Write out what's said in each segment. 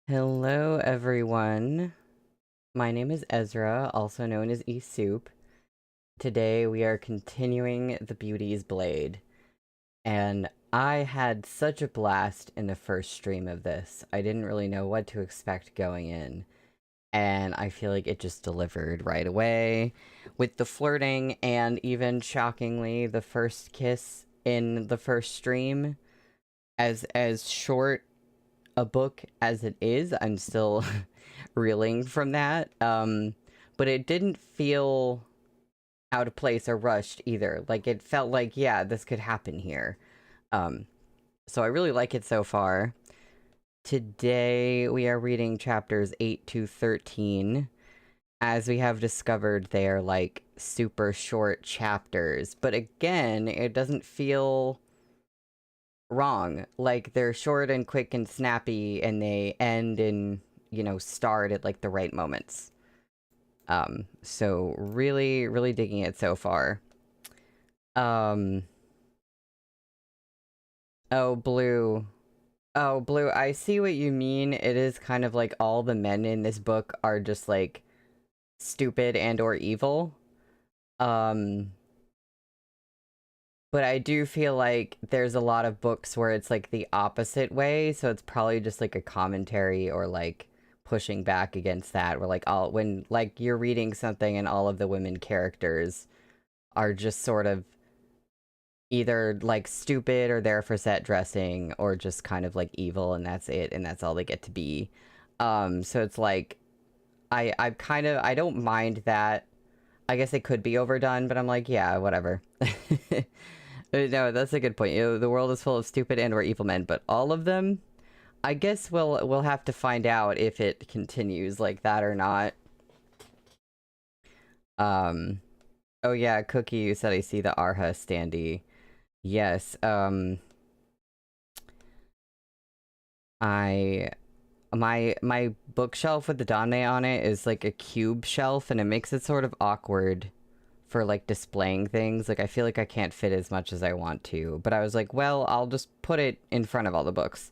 Hello, everyone. My name is Ezra, also known as E-Soup. Today we are continuing The Beauty's Blade, and I had such a blast in the first stream of this. I didn't really know what to expect going in, and I feel like it just delivered right away with the flirting and even shockingly the first kiss in the first stream. As short a book as it is, I'm still reeling from that. But it didn't feel out of place or rushed either. Like, it felt like, yeah, this could happen here. So I really like it so far. Today we are reading chapters 8 to 13. As we have discovered, they are like super short chapters. But again, it doesn't feel wrong. Like, they're short and quick and snappy, and they end and, start at like the right moments. So really, really digging it so far. Oh, Blue. Oh, Blue, I see what you mean. It is kind of like all the men in this book are just like stupid and or evil. But I do feel like there's a lot of books where it's like the opposite way, so it's probably just like a commentary or like pushing back against that, where like all when like you're reading something and all of the women characters are just sort of either like stupid or there for set dressing or just kind of like evil and that's it and that's all they get to be. So it's like I kind of I don't mind that. I guess it could be overdone, but I'm like, yeah, whatever. No, that's a good point. The world is full of stupid and or evil men, but all of them, I guess we'll have to find out if it continues like that or not. Oh yeah, Cookie, you said I see the Arha standee. Yes, I my bookshelf with the Dane on it is like a cube shelf, and it makes it sort of awkward for like displaying things. Like, I feel like I can't fit as much as I want to, but I was like, well, I'll just put it in front of all the books.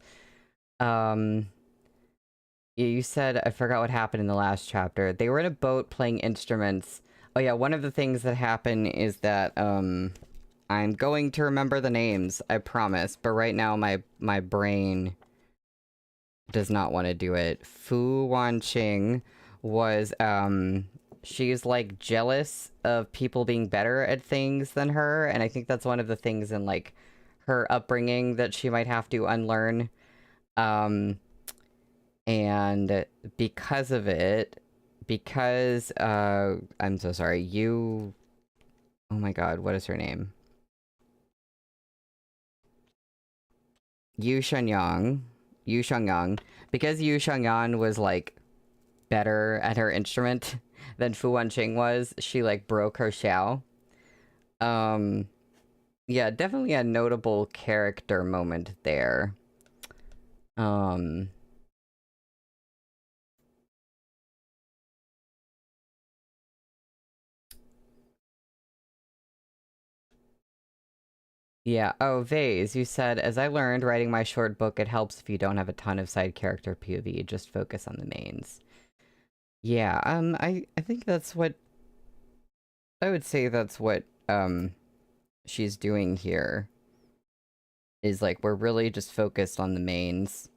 You said, I forgot what happened in the last chapter. They were in a boat playing instruments. Oh yeah, one of the things that happen is that I'm going to remember the names, I promise, but right now my brain does not want to do it. Fu Wanqing was she's like jealous of people being better at things than her, and I think that's one of the things in like her upbringing that she might have to unlearn. And because of it, because I'm so sorry, oh my god, what is her name? Yu Shenyang. Yu Shengyang. Because Yu Shengyang was like better at her instrument than Fu Wanqing was, she like broke her xiao. Yeah, definitely a notable character moment there. Yeah. Oh, Vase, you said, as I learned writing my short book, it helps if you don't have a ton of side character POV, just focus on the mains. Yeah, I think that's what I would say that's what she's doing here. Is like we're really just focused on the mains.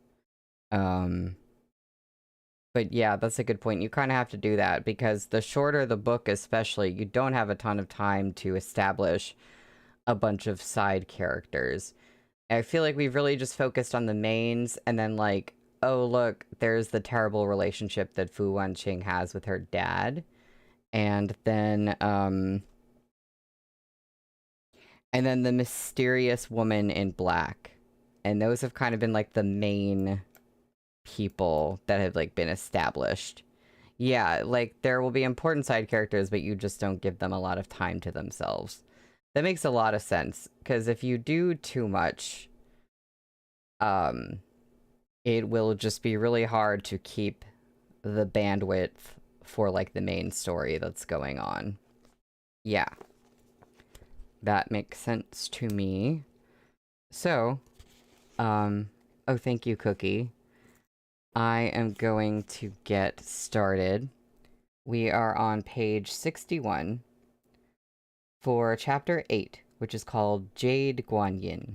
But yeah, that's a good point. You kind of have to do that because the shorter the book especially, you don't have a ton of time to establish a bunch of side characters. I feel like we've really just focused on the mains, and then like, oh look, there's the terrible relationship that Fu Wanqing has with her dad. And then the mysterious woman in black. And those have kind of been like the main people that have like been established. Yeah, like there will be important side characters, but you just don't give them a lot of time to themselves. That makes a lot of sense, because if you do too much, it will just be really hard to keep the bandwidth for like the main story that's going on. Yeah. That makes sense to me. So, oh, thank you, Cookie. I am going to get started. We are on page 61 for chapter 8, which is called Jade Guanyin.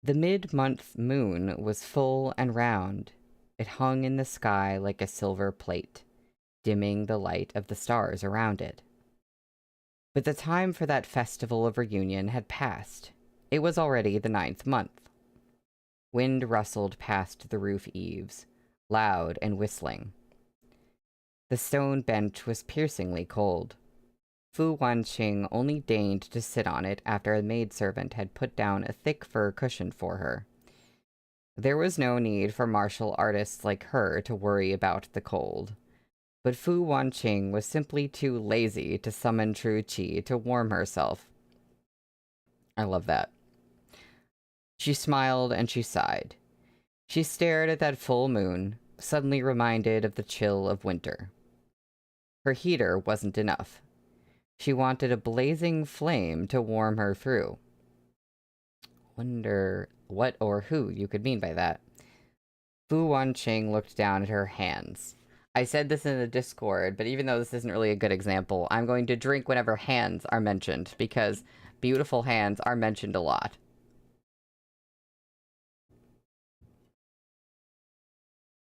The mid-month moon was full and round. It hung in the sky like a silver plate, dimming the light of the stars around it. But the time for that festival of reunion had passed. It was already the 9th month. Wind rustled past the roof eaves, loud and whistling. The stone bench was piercingly cold. Fu Wanqing only deigned to sit on it after a maidservant had put down a thick fur cushion for her. There was no need for martial artists like her to worry about the cold, but Fu Wanqing was simply too lazy to summon true qi to warm herself. I love that. She smiled and she sighed. She stared at that full moon, suddenly reminded of the chill of winter. Her heater wasn't enough. She wanted a blazing flame to warm her through. Wonder what or who you could mean by that. Fu Wanqing looked down at her hands. I said this in the Discord, but even though this isn't really a good example, I'm going to drink whenever hands are mentioned, because beautiful hands are mentioned a lot.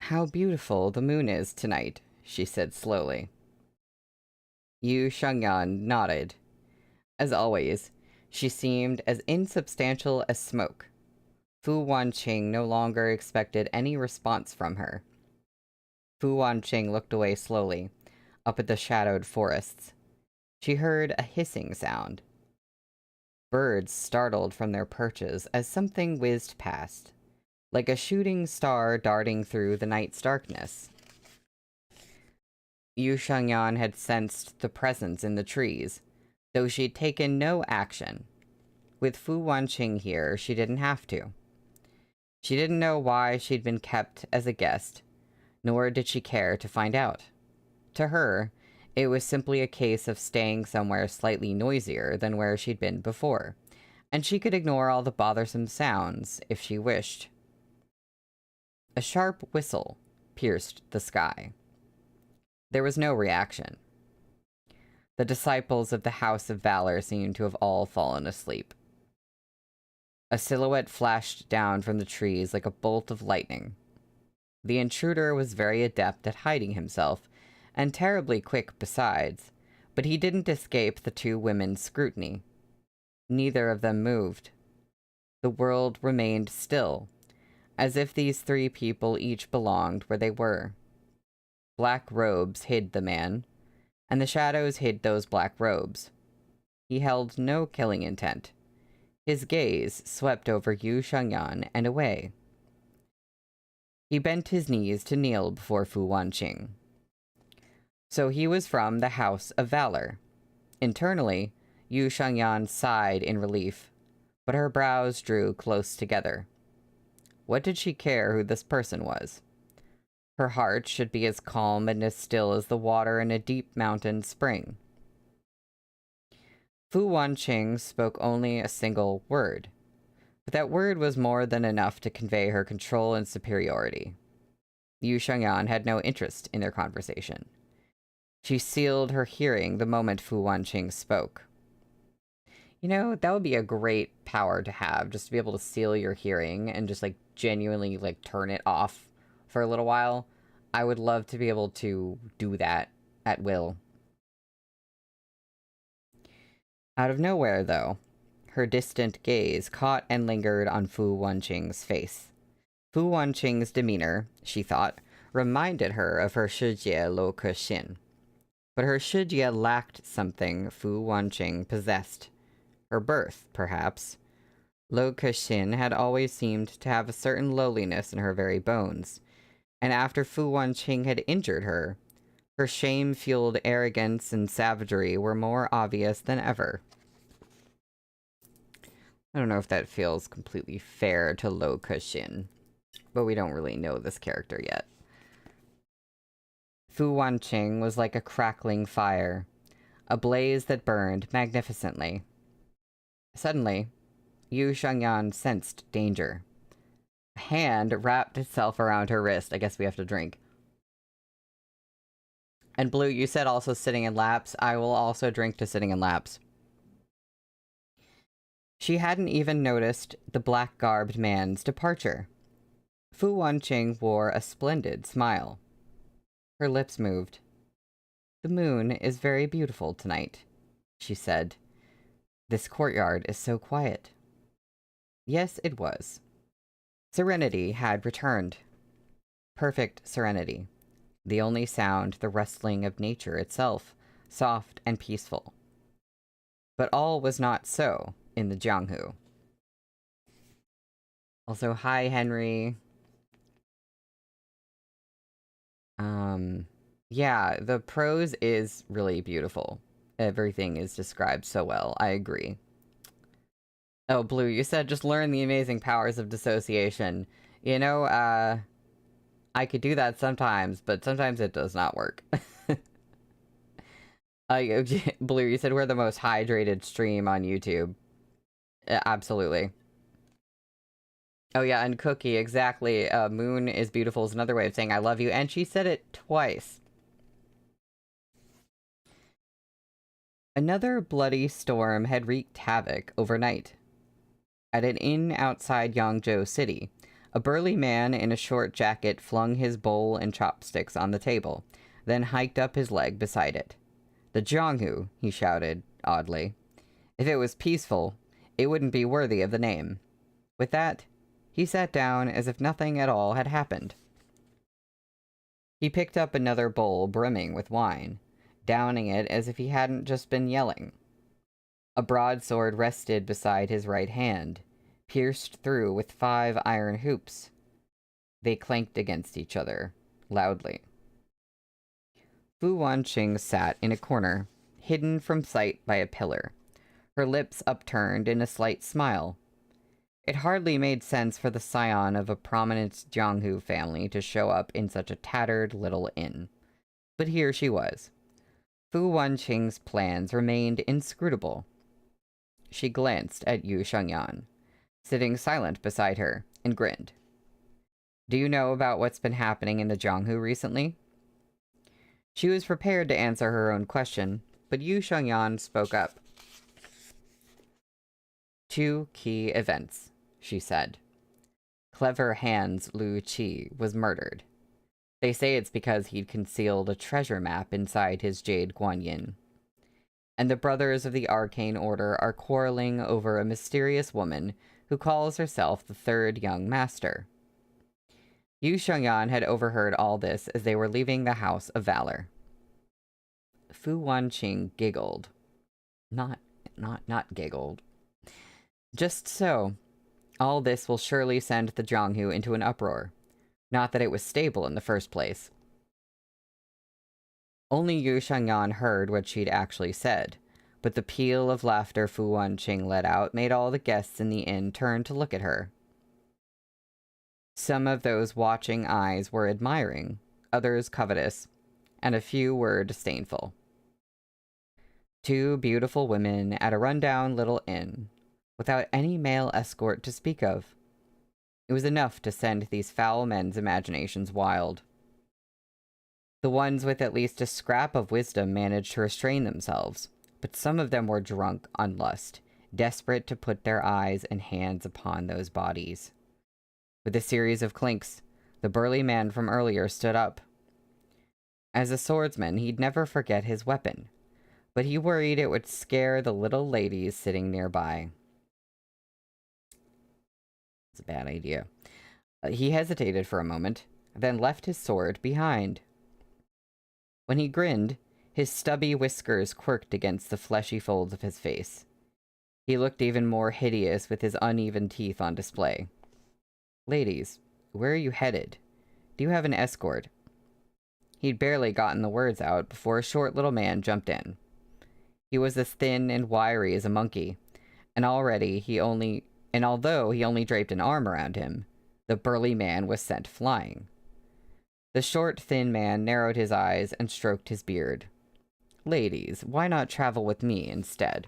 How beautiful the moon is tonight, she said slowly. Yu Shengyan nodded. As always, she seemed as insubstantial as smoke. Fu Wanqing no longer expected any response from her. Fu Wanqing looked away slowly, up at the shadowed forests. She heard a hissing sound. Birds startled from their perches as something whizzed past, like a shooting star darting through the night's darkness. Yu Shengyan had sensed the presence in the trees, though she'd taken no action. With Fu Wanqing here, she didn't have to. She didn't know why she'd been kept as a guest, nor did she care to find out. To her, it was simply a case of staying somewhere slightly noisier than where she'd been before, and she could ignore all the bothersome sounds if she wished. A sharp whistle pierced the sky. There was no reaction. The disciples of the House of Valor seemed to have all fallen asleep. A silhouette flashed down from the trees like a bolt of lightning. The intruder was very adept at hiding himself, and terribly quick besides, but he didn't escape the two women's scrutiny. Neither of them moved. The world remained still, as if these three people each belonged where they were. Black robes hid the man, and the shadows hid those black robes. He held no killing intent. His gaze swept over Yu Shengyan and away. He bent his knees to kneel before Fu Wanqing. So he was from the House of Valor. Internally, Yu Shengyan sighed in relief, but her brows drew close together. What did she care who this person was? Her heart should be as calm and as still as the water in a deep mountain spring. Fu Wanqing spoke only a single word, but that word was more than enough to convey her control and superiority. Yu Shengyan had no interest in their conversation. She sealed her hearing the moment Fu Wanqing spoke. You know, that would be a great power to have, just to be able to seal your hearing and just, like, genuinely, like, turn it off for a little while. I would love to be able to do that at will. Out of nowhere, though, her distant gaze caught and lingered on Fu Wanqing's face. Fu Wanqing's demeanor, she thought, reminded her of her Shijie Lo Kexin. But her Shijie lacked something Fu Wanqing possessed. Her birth, perhaps. Lo Kexin had always seemed to have a certain lowliness in her very bones, and after Fu Wanqing had injured her, her shame-fueled arrogance and savagery were more obvious than ever. I don't know if that feels completely fair to Lo Kexin, but we don't really know this character yet. Fu Wanqing was like a crackling fire, a blaze that burned magnificently. Suddenly, Yu Shengyan sensed danger. hand wrapped itself around her wrist. I guess we have to drink. And Blue, you said also sitting in laps. I will also drink to sitting in laps. She hadn't even noticed the black-garbed man's departure. Fu Wanqing wore a splendid smile. Her lips moved. "The moon is very beautiful tonight," she said. "This courtyard is so quiet." Yes, it was. Serenity had returned. Perfect serenity. The only sound the rustling of nature itself, soft and peaceful. But all was not so in the Jianghu. Also, hi, Henry. Yeah, the prose is really beautiful. Everything is described so well. I agree. Oh, Blue, you said just learn the amazing powers of dissociation. You know, I could do that sometimes, but sometimes it does not work. Blue, you said we're the most hydrated stream on YouTube. Absolutely. Oh yeah, and Cookie, exactly. Moon is beautiful is another way of saying I love you, and she said it twice. Another bloody storm had wreaked havoc overnight. At an inn outside Yangzhou City, a burly man in a short jacket flung his bowl and chopsticks on the table, then hiked up his leg beside it. "The Jianghu," he shouted, oddly. "If it was peaceful, it wouldn't be worthy of the name." With that, he sat down as if nothing at all had happened. He picked up another bowl brimming with wine, downing it as if he hadn't just been yelling. A broadsword rested beside his right hand, pierced through with 5 iron hoops. They clanked against each other, loudly. Fu Wanqing sat in a corner, hidden from sight by a pillar, her lips upturned in a slight smile. It hardly made sense for the scion of a prominent Jianghu family to show up in such a tattered little inn. But here she was. Fu Wanqing's plans remained inscrutable. She glanced at Yu Shengyan, sitting silent beside her, and grinned. "Do you know about what's been happening in the Jianghu recently?" She was prepared to answer her own question, but Yu Shengyan spoke up. "2 key events," she said. "Clever Hans Lu Qi was murdered. They say it's because he'd concealed a treasure map inside his jade guanyin. And the brothers of the Arcane Order are quarreling over a mysterious woman who calls herself the Third Young Master." Yu Shengyan had overheard all this as they were leaving the House of Valor. Fu Wanqing giggled. Not giggled. "Just so. All this will surely send the Jianghu into an uproar. Not that it was stable in the first place." Only Yu Shengyan heard what she'd actually said, but the peal of laughter Fu Wanqing let out made all the guests in the inn turn to look at her. Some of those watching eyes were admiring, others covetous, and a few were disdainful. 2 beautiful women at a rundown little inn, without any male escort to speak of. It was enough to send these foul men's imaginations wild. The ones with at least a scrap of wisdom managed to restrain themselves, but some of them were drunk on lust, desperate to put their eyes and hands upon those bodies. With a series of clinks, the burly man from earlier stood up. As a swordsman, he'd never forget his weapon, but he worried it would scare the little ladies sitting nearby. It's a bad idea. He hesitated for a moment, then left his sword behind. When he grinned, his stubby whiskers quirked against the fleshy folds of his face. He looked even more hideous with his uneven teeth on display. "Ladies, where are you headed? Do you have an escort?" He'd barely gotten the words out before a short little man jumped in. He was as thin and wiry as a monkey, and although he only draped an arm around him, the burly man was sent flying. The short, thin man narrowed his eyes and stroked his beard. "Ladies, why not travel with me instead?"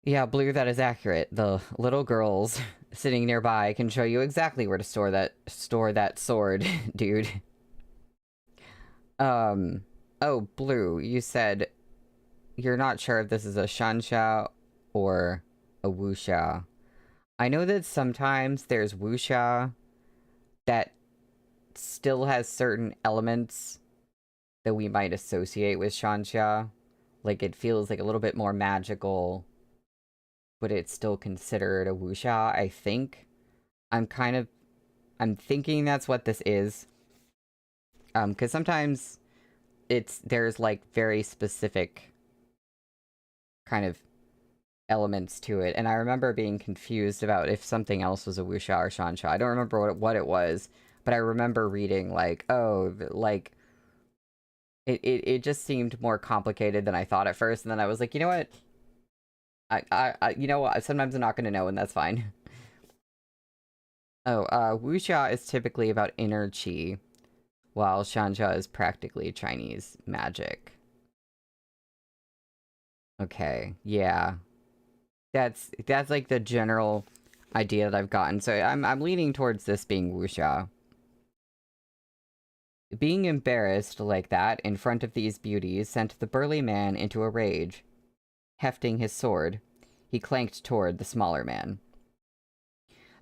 Yeah, Blue, that is accurate. The little girls sitting nearby can show you exactly where to store that sword, dude. Oh, Blue, you said you're not sure if this is a shansha or a wuxia. I know that sometimes there's wuxia that still has certain elements that we might associate with shansha. Like, it feels like a little bit more magical, but it's still considered a wuxia, I think. I'm thinking that's what this is. Because sometimes there's like very specific kind of elements to it, and I remember being confused about if something else was a wuxia or shansha. I don't remember what it was, but I remember reading like, oh, like it just seemed more complicated than I thought at first, and then I was like, you know what? You know what? Sometimes I'm not going to know, and that's fine. Oh, wuxia is typically about inner qi, while shansha is practically Chinese magic. Okay, yeah. That's like the general idea that I've gotten. So I'm leaning towards this being wuxia. Being embarrassed like that in front of these beauties sent the burly man into a rage. Hefting his sword, he clanked toward the smaller man.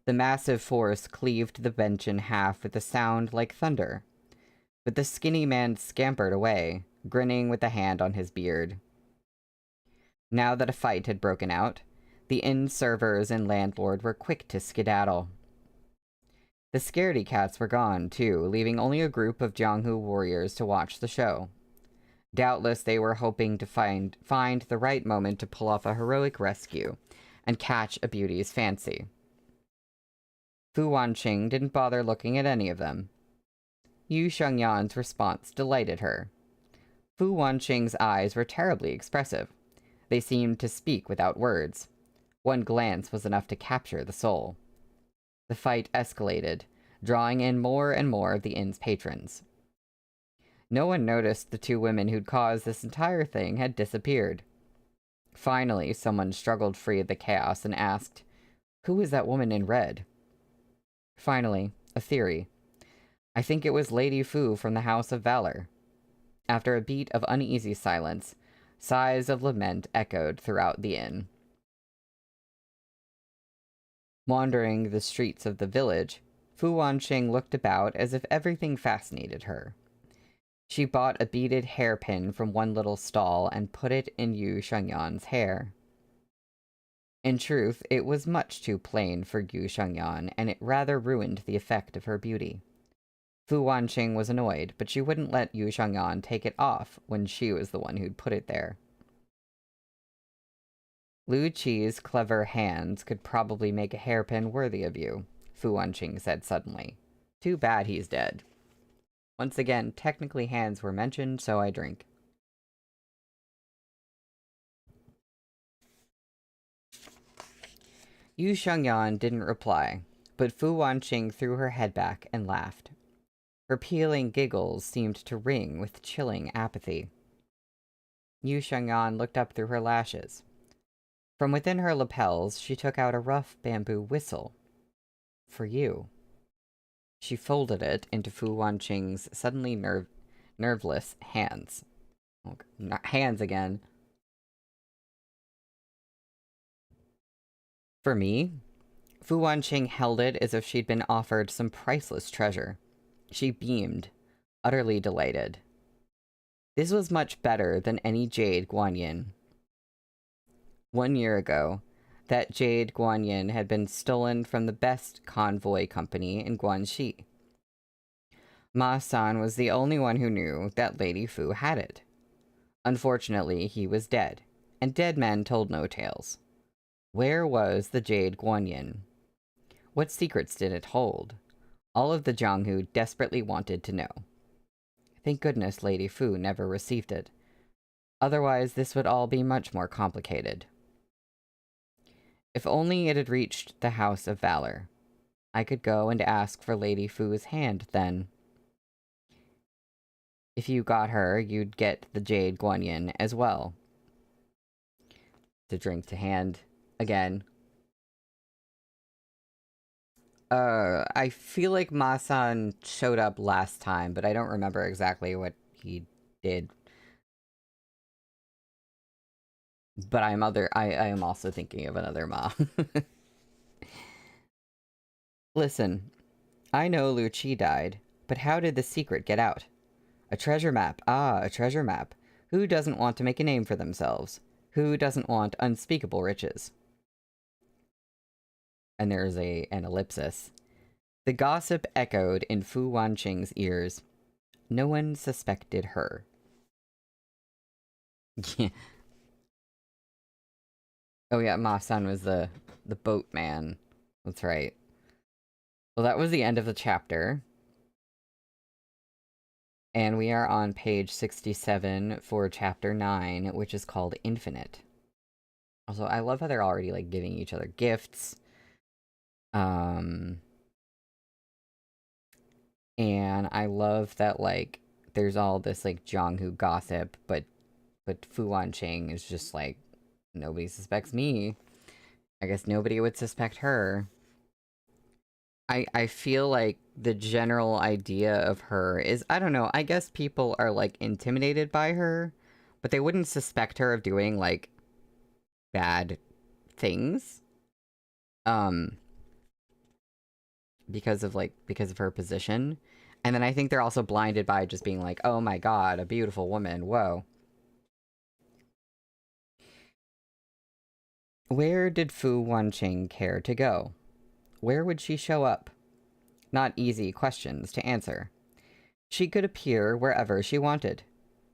The massive force cleaved the bench in half with a sound like thunder. But the skinny man scampered away, grinning with a hand on his beard. Now that a fight had broken out, the inn servers and landlord were quick to skedaddle. The scaredy cats were gone, too, leaving only a group of Jianghu warriors to watch the show. Doubtless they were hoping to find the right moment to pull off a heroic rescue and catch a beauty's fancy. Fu Wanqing didn't bother looking at any of them. Yu Shengyan's response delighted her. Fu Wanqing's eyes were terribly expressive. They seemed to speak without words. One glance was enough to capture the soul. The fight escalated, drawing in more and more of the inn's patrons. No one noticed the two women who'd caused this entire thing had disappeared. Finally, someone struggled free of the chaos and asked, "Who was that woman in red?" Finally, a theory. I think it was Lady Fu from the House of Valor. After a beat of uneasy silence, sighs of lament echoed throughout the inn. Wandering the streets of the village, Fu Wanqing looked about as if everything fascinated her. She bought a beaded hairpin from one little stall and put it in Yu Shengyan's hair. In truth, it was much too plain for Yu Shengyan, and it rather ruined the effect of her beauty. Fu Wanqing was annoyed, but she wouldn't let Yu Shengyan take it off when she was the one who'd put it there. Lu Qi's clever hands could probably make a hairpin worthy of you, Fu Wanqing said suddenly. Too bad he's dead. Once again, technically hands were mentioned, so I drink. Yu Shengyan didn't reply, but Fu Wanqing threw her head back and laughed. Her peeling giggles seemed to ring with chilling apathy. Yu Shengyan looked up through her lashes. From within her lapels, she took out a rough bamboo whistle. For you. She folded it into Fu Wanqing's suddenly nerveless hands. Oh, not hands again. For me? Fu Wanqing held it as if she'd been offered some priceless treasure. She beamed, utterly delighted. This was much better than any jade Guanyin. 1 year ago, that jade Guanyin had been stolen from the best convoy company in Guanxi. Ma San was the only one who knew that Lady Fu had it. Unfortunately, he was dead, and dead men told no tales. Where was the jade Guanyin? What secrets did it hold? All of the Jianghu desperately wanted to know. Thank goodness Lady Fu never received it. Otherwise, this would all be much more complicated. If only it had reached the House of Valor. I could go and ask for Lady Fu's hand then. If you got her, you'd get the Jade Guanyin as well. To drink to hand. again. I feel like Ma-san showed up last time, but I don't remember exactly what he did. But I am also thinking of another Ma. Listen, I know Liu Qi died, but how did the secret get out? A treasure map. Ah, a treasure map. Who doesn't want to make a name for themselves? Who doesn't want unspeakable riches? And there's an ellipsis. The gossip echoed in Fu Wanqing's ears. No one suspected her. Oh yeah, Ma-san was the boatman. That's right. Well, that was the end of the chapter. And we are on page 67 for chapter 9, which is called Infinite. Also, I love how they're already, like, giving each other gifts. And I love that, like, there's all this, like, Jianghu gossip, but Fu Wanqing is just like, nobody suspects me. I guess nobody would suspect her. I feel like the general idea of her is, I don't know, I guess people are, like, intimidated by her, but they wouldn't suspect her of doing, like, bad things. Because of her position. And then I think they're also blinded by just being like, oh my god, a beautiful woman, whoa. Where did Fu Wanqing care to go? Where would she show up? Not easy questions to answer. She could appear wherever she wanted.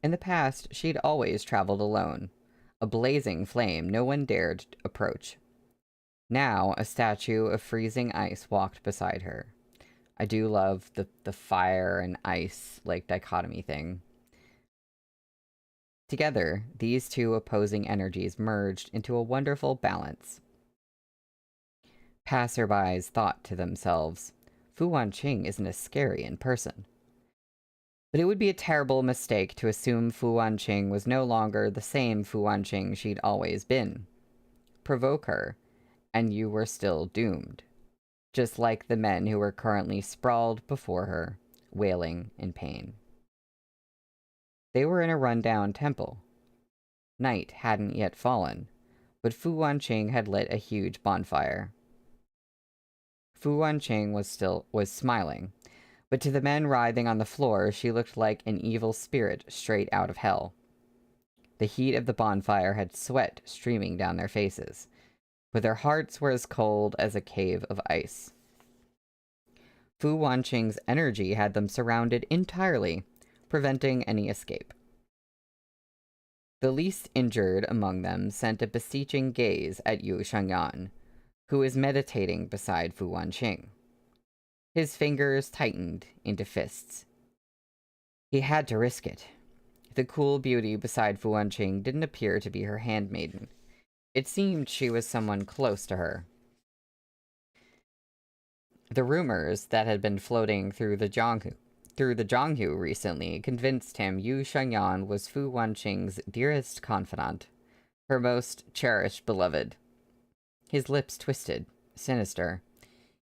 In the past, she'd always traveled alone, a blazing flame no one dared approach. Now, a statue of freezing ice walked beside her. I do love the fire and ice, like, dichotomy thing. Together, these two opposing energies merged into a wonderful balance. Passerbys thought to themselves, Fu Wanqing isn't as scary in person. But it would be a terrible mistake to assume Fu Wanqing was no longer the same Fu Wanqing she'd always been. Provoke her, and you were still doomed. Just like the men who were currently sprawled before her, wailing in pain. They were in a rundown temple. Night hadn't yet fallen, but Fu Wanqing had lit a huge bonfire. Fu Wanqing was smiling, but to the men writhing on the floor, she looked like an evil spirit straight out of hell. The heat of the bonfire had sweat streaming down their faces, but their hearts were as cold as a cave of ice. Fu Wanqing's energy had them surrounded entirely, preventing any escape. The least injured among them sent a beseeching gaze at Yu Shangyan, who was meditating beside Fu Wanqing. His fingers tightened into fists. He had to risk it. The cool beauty beside Fu Wanqing didn't appear to be her handmaiden. It seemed she was someone close to her. The rumors that had been floating through the Jianghu recently convinced him Yu Shangyan was Fu Wanqing's dearest confidant, her most cherished beloved. His lips twisted, sinister.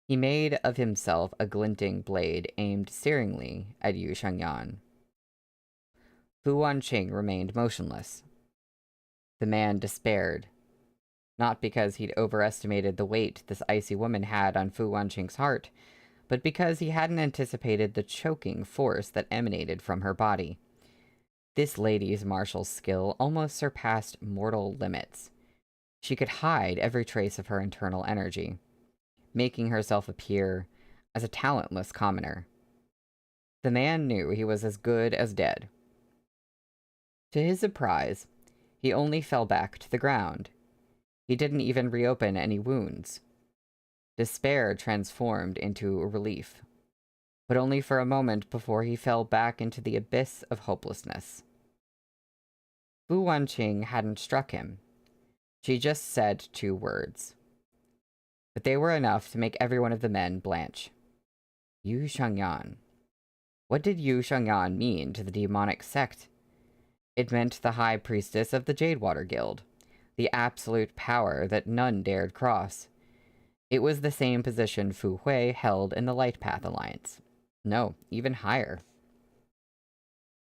He made of himself a glinting blade aimed searingly at Yu Shangyan. Fu Wanqing remained motionless. The man despaired, not because he'd overestimated the weight this icy woman had on Fu Wanqing's heart, but because he hadn't anticipated the choking force that emanated from her body. This lady's martial skill almost surpassed mortal limits. She could hide every trace of her internal energy, making herself appear as a talentless commoner. The man knew he was as good as dead. To his surprise, he only fell back to the ground. He didn't even reopen any wounds. Despair transformed into relief, but only for a moment before he fell back into the abyss of hopelessness. Fu Wanqing hadn't struck him. She just said 2 words. But they were enough to make every one of the men blanch. Yu Shangyan. What did Yu Shangyan mean to the demonic sect? It meant the high priestess of the Jadewater Guild, the absolute power that none dared cross. It was the same position Fu Hui held in the Light Path Alliance. No, even higher.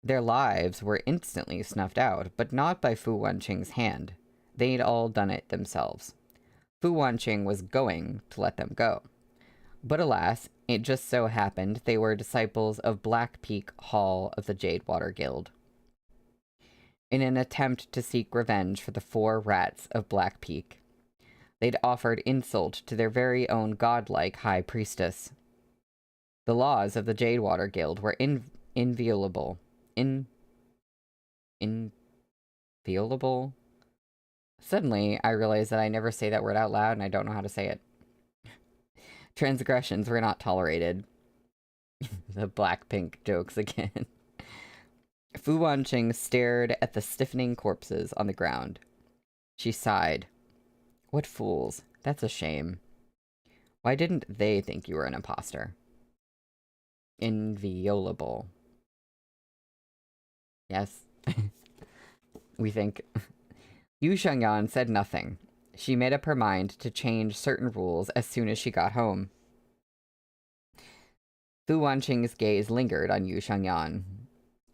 Their lives were instantly snuffed out, but not by Fu Wanqing's hand. They'd all done it themselves. Fu Wanqing was going to let them go. But alas, it just so happened they were disciples of Blackpeak Hall of the Jadewater Guild. In an attempt to seek revenge for the 4 rats of Blackpeak, they'd offered insult to their very own godlike high priestess. The laws of the Jadewater Guild were inviolable. Inviolable? Suddenly, I realized that I never say that word out loud and I don't know how to say it. Transgressions were not tolerated. The Blackpink jokes again. Fu Wanqing stared at the stiffening corpses on the ground. She sighed. What fools. That's a shame. Why didn't they think you were an imposter? Inviolable. Yes. We think. Yu Shengyan said nothing. She made up her mind to change certain rules as soon as she got home. Fu Wanqing's gaze lingered on Yu Shengyan.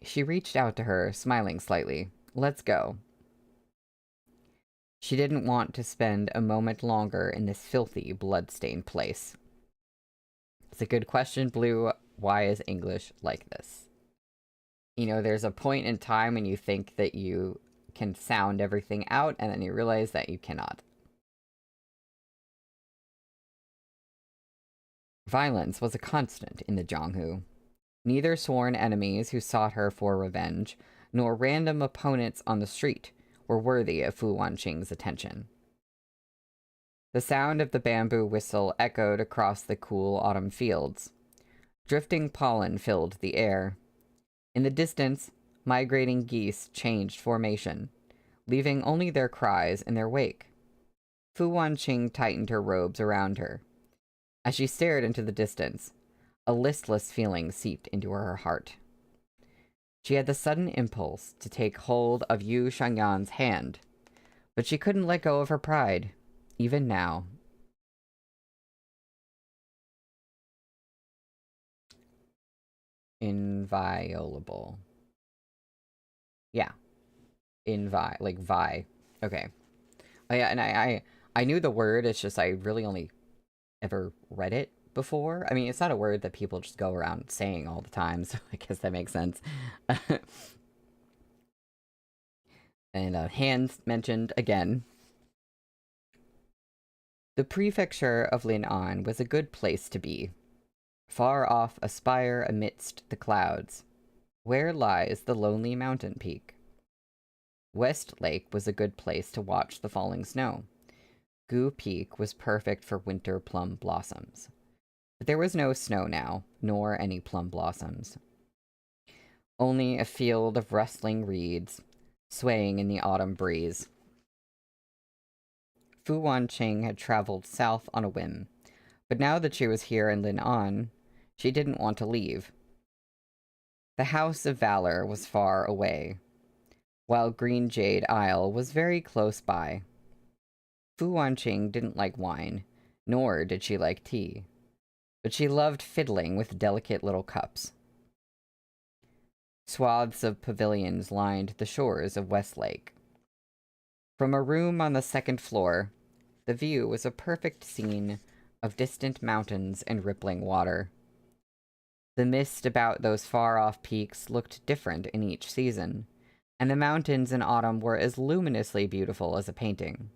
She reached out to her, smiling slightly. Let's go. She didn't want to spend a moment longer in this filthy, blood-stained place. It's a good question, Blue. Why is English like this? You know, there's a point in time when you think that you can sound everything out, and then you realize that you cannot. Violence was a constant in the Jianghu. Neither sworn enemies who sought her for revenge, nor random opponents on the street were worthy of Fu Wanqing's attention. The sound of the bamboo whistle echoed across the cool autumn fields. Drifting pollen filled the air. In the distance, migrating geese changed formation, leaving only their cries in their wake. Fu Wanqing tightened her robes around her. As she stared into the distance, a listless feeling seeped into her heart. She had the sudden impulse to take hold of Yu Shengyan's hand, but she couldn't let go of her pride, even now. Inviolable. Yeah. Like vi. Okay. Oh yeah, and I knew the word, it's just I really only ever read it before. I mean, it's not a word that people just go around saying all the time, so I guess that makes sense. And hands mentioned again. The prefecture of Lin'an was a good place to be. Far off a spire amidst the clouds. Where lies the lonely mountain peak? West Lake was a good place to watch the falling snow. Gu Peak was perfect for winter plum blossoms. But there was no snow now, nor any plum blossoms. Only a field of rustling reeds, swaying in the autumn breeze. Fu Wanqing had traveled south on a whim, but now that she was here in Lin'an, she didn't want to leave. The House of Valor was far away, while Green Jade Isle was very close by. Fu Wanqing didn't like wine, nor did she like tea, but she loved fiddling with delicate little cups. Swaths of pavilions lined the shores of Westlake. From a room on the second floor, the view was a perfect scene of distant mountains and rippling water. The mist about those far-off peaks looked different in each season, and the mountains in autumn were as luminously beautiful as a painting.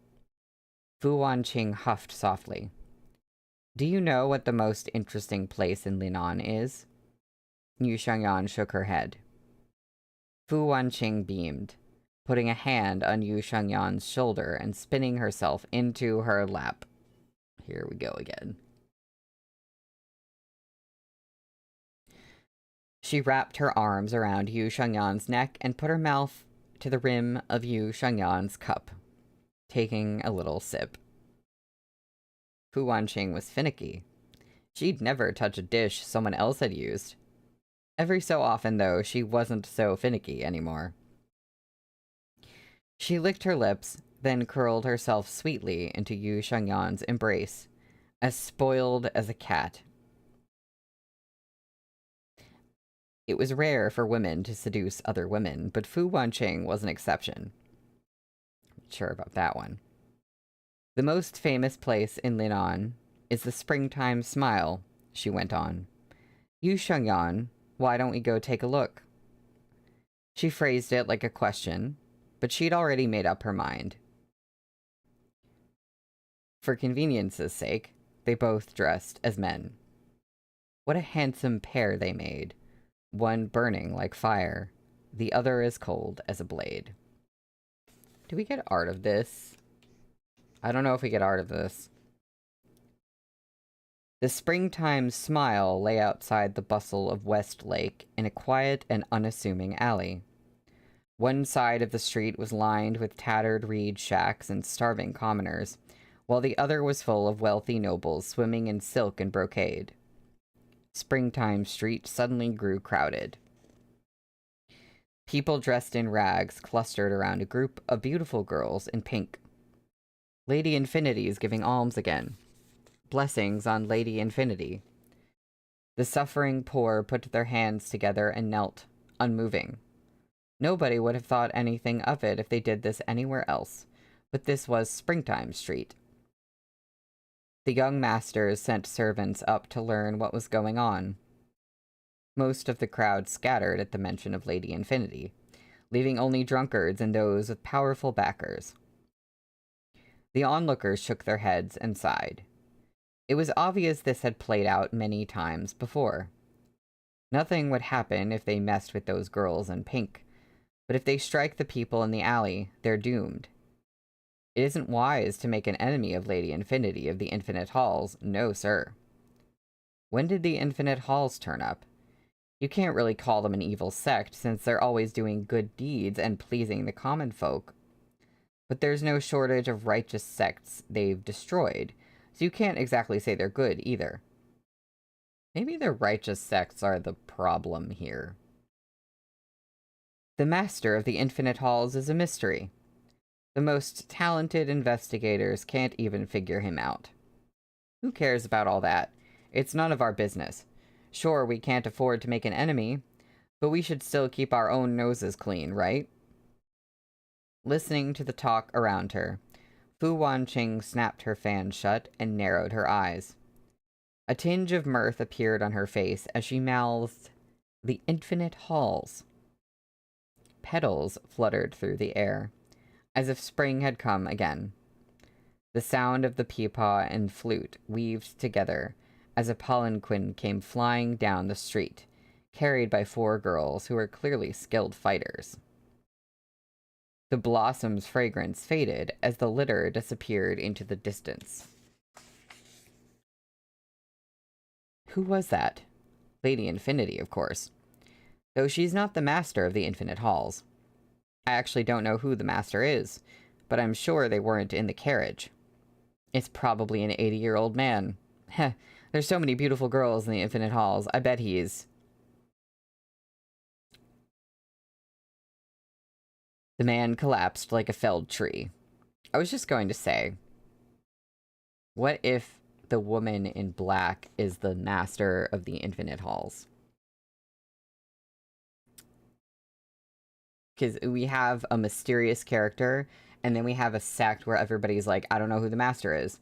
Fu Wanqing huffed softly. Do you know what the most interesting place in Lin'an is? Yu Shengyan shook her head. Fu Wanqing beamed, putting a hand on Yu Shengyan's shoulder and spinning herself into her lap. Here we go again. She wrapped her arms around Yu Shengyan's neck and put her mouth to the rim of Yu Shengyan's cup, taking a little sip. Fu Wanqing was finicky. She'd never touch a dish someone else had used. Every so often, though, she wasn't so finicky anymore. She licked her lips, then curled herself sweetly into Yu Shengyan's embrace, as spoiled as a cat. It was rare for women to seduce other women, but Fu Wanqing was an exception. Not sure about that one. The most famous place in Linan is the Springtime Smile, she went on. Yu Shengyan, why don't we go take a look? She phrased it like a question, but she'd already made up her mind. For convenience's sake, they both dressed as men. What a handsome pair they made, one burning like fire, the other as cold as a blade. Do we get art of this? I don't know if we get art of this. The Springtime Smile lay outside the bustle of Westlake in a quiet and unassuming alley. One side of the street was lined with tattered reed shacks and starving commoners, while the other was full of wealthy nobles swimming in silk and brocade. Springtime Street suddenly grew crowded. People dressed in rags clustered around a group of beautiful girls in pink. Lady Infinity is giving alms again. Blessings on Lady Infinity. The suffering poor put their hands together and knelt, unmoving. Nobody would have thought anything of it if they did this anywhere else, but this was Springtime Street. The young masters sent servants up to learn what was going on. Most of the crowd scattered at the mention of Lady Infinity, leaving only drunkards and those with powerful backers. The onlookers shook their heads and sighed. It was obvious this had played out many times before. Nothing would happen if they messed with those girls in pink, but if they strike the people in the alley, they're doomed. It isn't wise to make an enemy of Lady Infinity of the Infinite Halls, no sir. When did the Infinite Halls turn up? You can't really call them an evil sect, since they're always doing good deeds and pleasing the common folk. But there's no shortage of righteous sects they've destroyed, so you can't exactly say they're good either. Maybe the righteous sects are the problem here. The master of the Infinite Halls is a mystery. The most talented investigators can't even figure him out. Who cares about all that? It's none of our business. Sure, we can't afford to make an enemy, but we should still keep our own noses clean, right? Listening to the talk around her, Fu Wanqing snapped her fan shut and narrowed her eyes. A tinge of mirth appeared on her face as she mouthed, "The Infinite Halls." Petals fluttered through the air, as if spring had come again. The sound of the peepaw and flute weaved together as a palanquin came flying down the street, carried by 4 girls who were clearly skilled fighters. The blossom's fragrance faded as the litter disappeared into the distance. Who was that? Lady Infinity, of course. Though she's not the master of the Infinite Halls. I actually don't know who the master is, but I'm sure they weren't in the carriage. It's probably an 80-year-old man. Heh, there's so many beautiful girls in the Infinite Halls. I bet he's... The man collapsed like a felled tree. I was just going to say, what if the woman in black is the master of the Infinite Halls? Because we have a mysterious character, and then we have a sect where everybody's like, I don't know who the master is.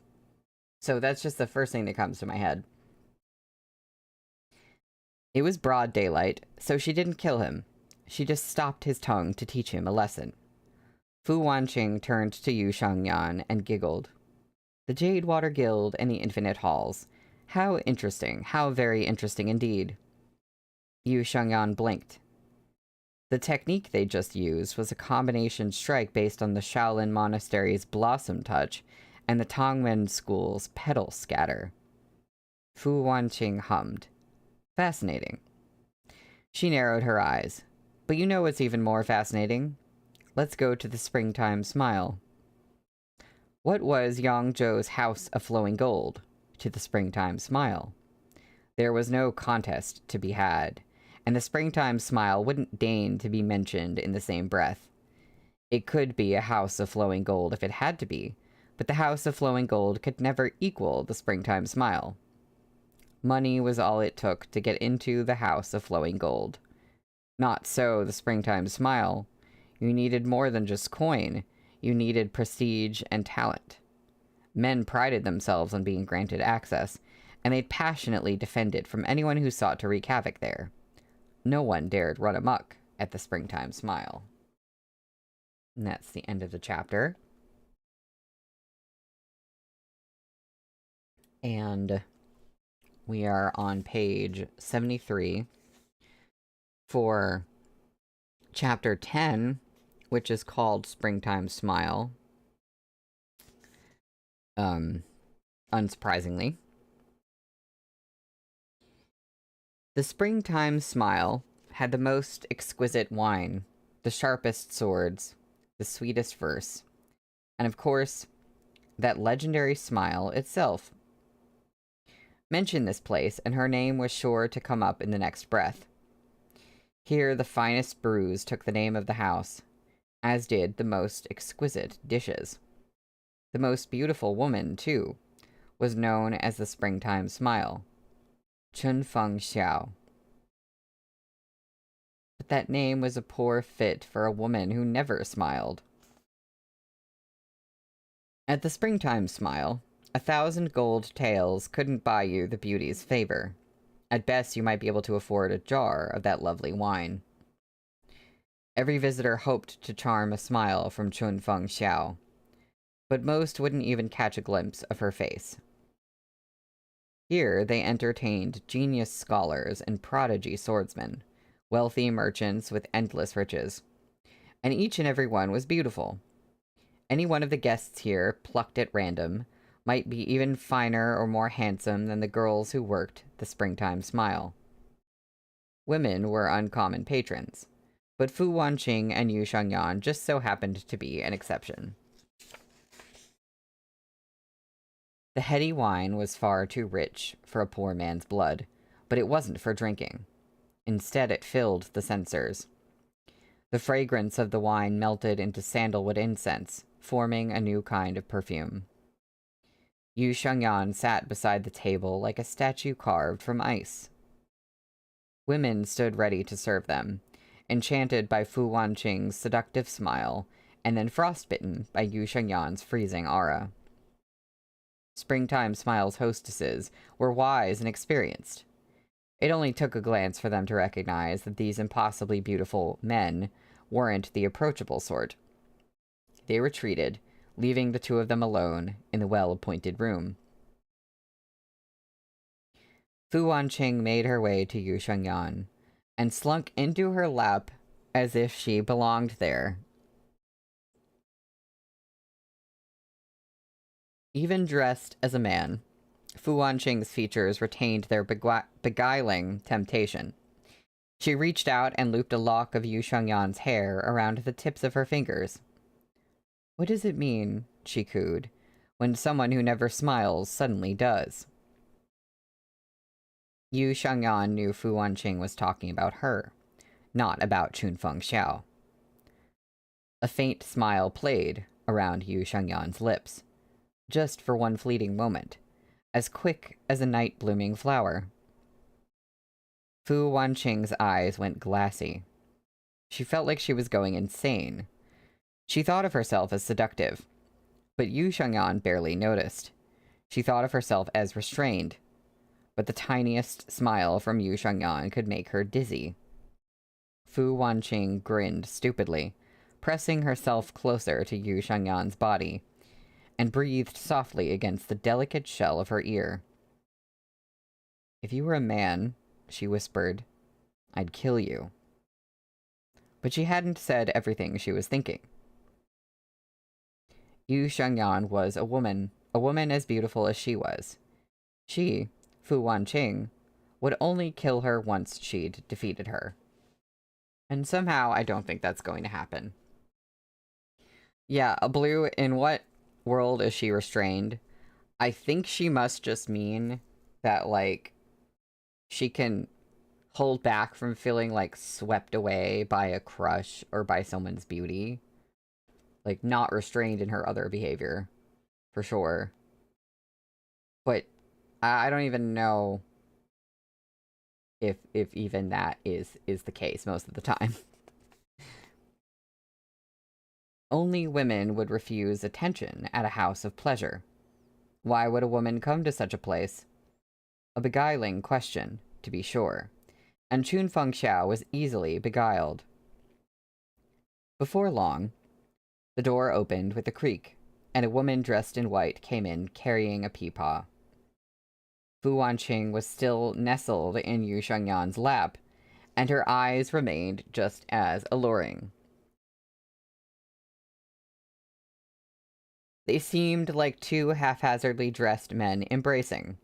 So that's just the first thing that comes to my head. It was broad daylight, so she didn't kill him. She just stopped his tongue to teach him a lesson. Fu Wanqing turned to Yu Shengyan and giggled. The Jade Water Guild and the Infinite Halls. How interesting. How very interesting indeed. Yu Shengyan blinked. The technique they just used was a combination strike based on the Shaolin Monastery's Blossom Touch and the Tongmen School's Petal Scatter. Fu Wanqing hummed. Fascinating. She narrowed her eyes. But you know what's even more fascinating? Let's go to the Springtime Smile. What was Yang Zhou's House of Flowing Gold to the Springtime Smile? There was no contest to be had, and the Springtime Smile wouldn't deign to be mentioned in the same breath. It could be a house of flowing gold if it had to be, but the house of flowing gold could never equal the springtime smile. Money was all it took to get into the house of flowing gold. Not so the springtime smile. You needed more than just coin. You needed prestige and talent. Men prided themselves on being granted access, and they passionately defended from anyone who sought to wreak havoc there. No one dared run amok at the springtime smile. And that's the end of the chapter. And we are on page 73 for chapter 10, which is called Springtime Smile. Unsurprisingly. The springtime smile had the most exquisite wine, the sharpest swords, the sweetest verse, and of course, that legendary smile itself. Mention this place, and her name was sure to come up in the next breath. Here the finest brews took the name of the house, as did the most exquisite dishes. The most beautiful woman, too, was known as the springtime smile, Chun Feng Xiao. But that name was a poor fit for a woman who never smiled. At the springtime smile, 1,000 gold taels couldn't buy you the beauty's favor. At best, you might be able to afford a jar of that lovely wine. Every visitor hoped to charm a smile from Chun Feng Xiao, but most wouldn't even catch a glimpse of her face. Here they entertained genius scholars and prodigy swordsmen, wealthy merchants with endless riches, and each and every one was beautiful. Any one of the guests here, plucked at random, might be even finer or more handsome than the girls who worked the springtime smile. Women were uncommon patrons, but Fu Wanqing and Yu Shangyan just so happened to be an exception. The heady wine was far too rich for a poor man's blood, but it wasn't for drinking. Instead, it filled the censers. The fragrance of the wine melted into sandalwood incense, forming a new kind of perfume. Yu Shangyan sat beside the table like a statue carved from ice. Women stood ready to serve them, enchanted by Fu Wanqing's seductive smile, and then frostbitten by Yu Shangyan's freezing aura. Springtime Smile's hostesses were wise and experienced. It only took a glance for them to recognize that these impossibly beautiful men weren't the approachable sort. They retreated, leaving the two of them alone in the well-appointed room. Fu Wanqing made her way to Yu Shangyan, and slunk into her lap as if she belonged there. Even dressed as a man, Fu Wanqing's features retained their beguiling temptation. She reached out and looped a lock of Yu Shangyan's hair around the tips of her fingers. "What does it mean," she cooed, "when someone who never smiles suddenly does?" Yu Shangyan knew Fu Wanqing was talking about her, not about Chun Feng Xiao. A faint smile played around Yu Shangyan's lips, just for one fleeting moment, as quick as a night-blooming flower. Fu Wanqing's eyes went glassy. She felt like she was going insane. She thought of herself as seductive, but Yu Shangyan barely noticed. She thought of herself as restrained, but the tiniest smile from Yu Shangyan could make her dizzy. Fu Wanqing grinned stupidly, pressing herself closer to Yu Shangyan's body, and breathed softly against the delicate shell of her ear. "If you were a man," she whispered, "I'd kill you." But she hadn't said everything she was thinking. Yu Shangyan was a woman as beautiful as she was. She, Fu Wanqing, would only kill her once she'd defeated her. And somehow I don't think that's going to happen. Yeah, a blue, in what world is she restrained? I think she must just mean that, like, she can hold back from feeling, like, swept away by a crush or by someone's beauty. Like, not restrained in her other behavior, for sure. But I don't even know if even that is the case most of the time. Only women would refuse attention at a house of pleasure. Why would a woman come to such a place? A beguiling question, to be sure, and Chun Feng Xiao was easily beguiled. Before long, the door opened with a creak, and a woman dressed in white came in carrying a peepaw. Fu Wanqing was still nestled in Yu Shengyan's lap, and her eyes remained just as alluring. They seemed like two haphazardly dressed men embracing,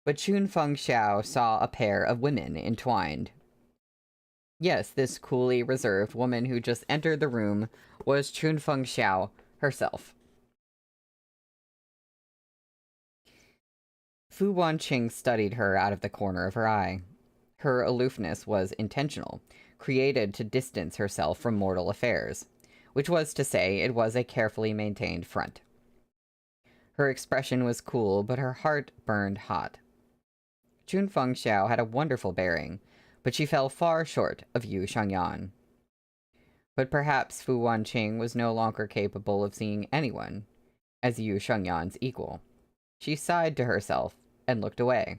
but Chun Feng Xiao saw a pair of women entwined. Yes, this coolly reserved woman who just entered the room was Chun Feng Xiao herself. Fu Wanqing studied her out of the corner of her eye. Her aloofness was intentional, created to distance herself from mortal affairs, which was to say, it was a carefully maintained front. Her expression was cool, but her heart burned hot. Chun Feng Xiao had a wonderful bearing, but she fell far short of Yu Shengyan. But perhaps Fu Wanqing was no longer capable of seeing anyone as Yu Shengyan's equal. She sighed to herself and looked away.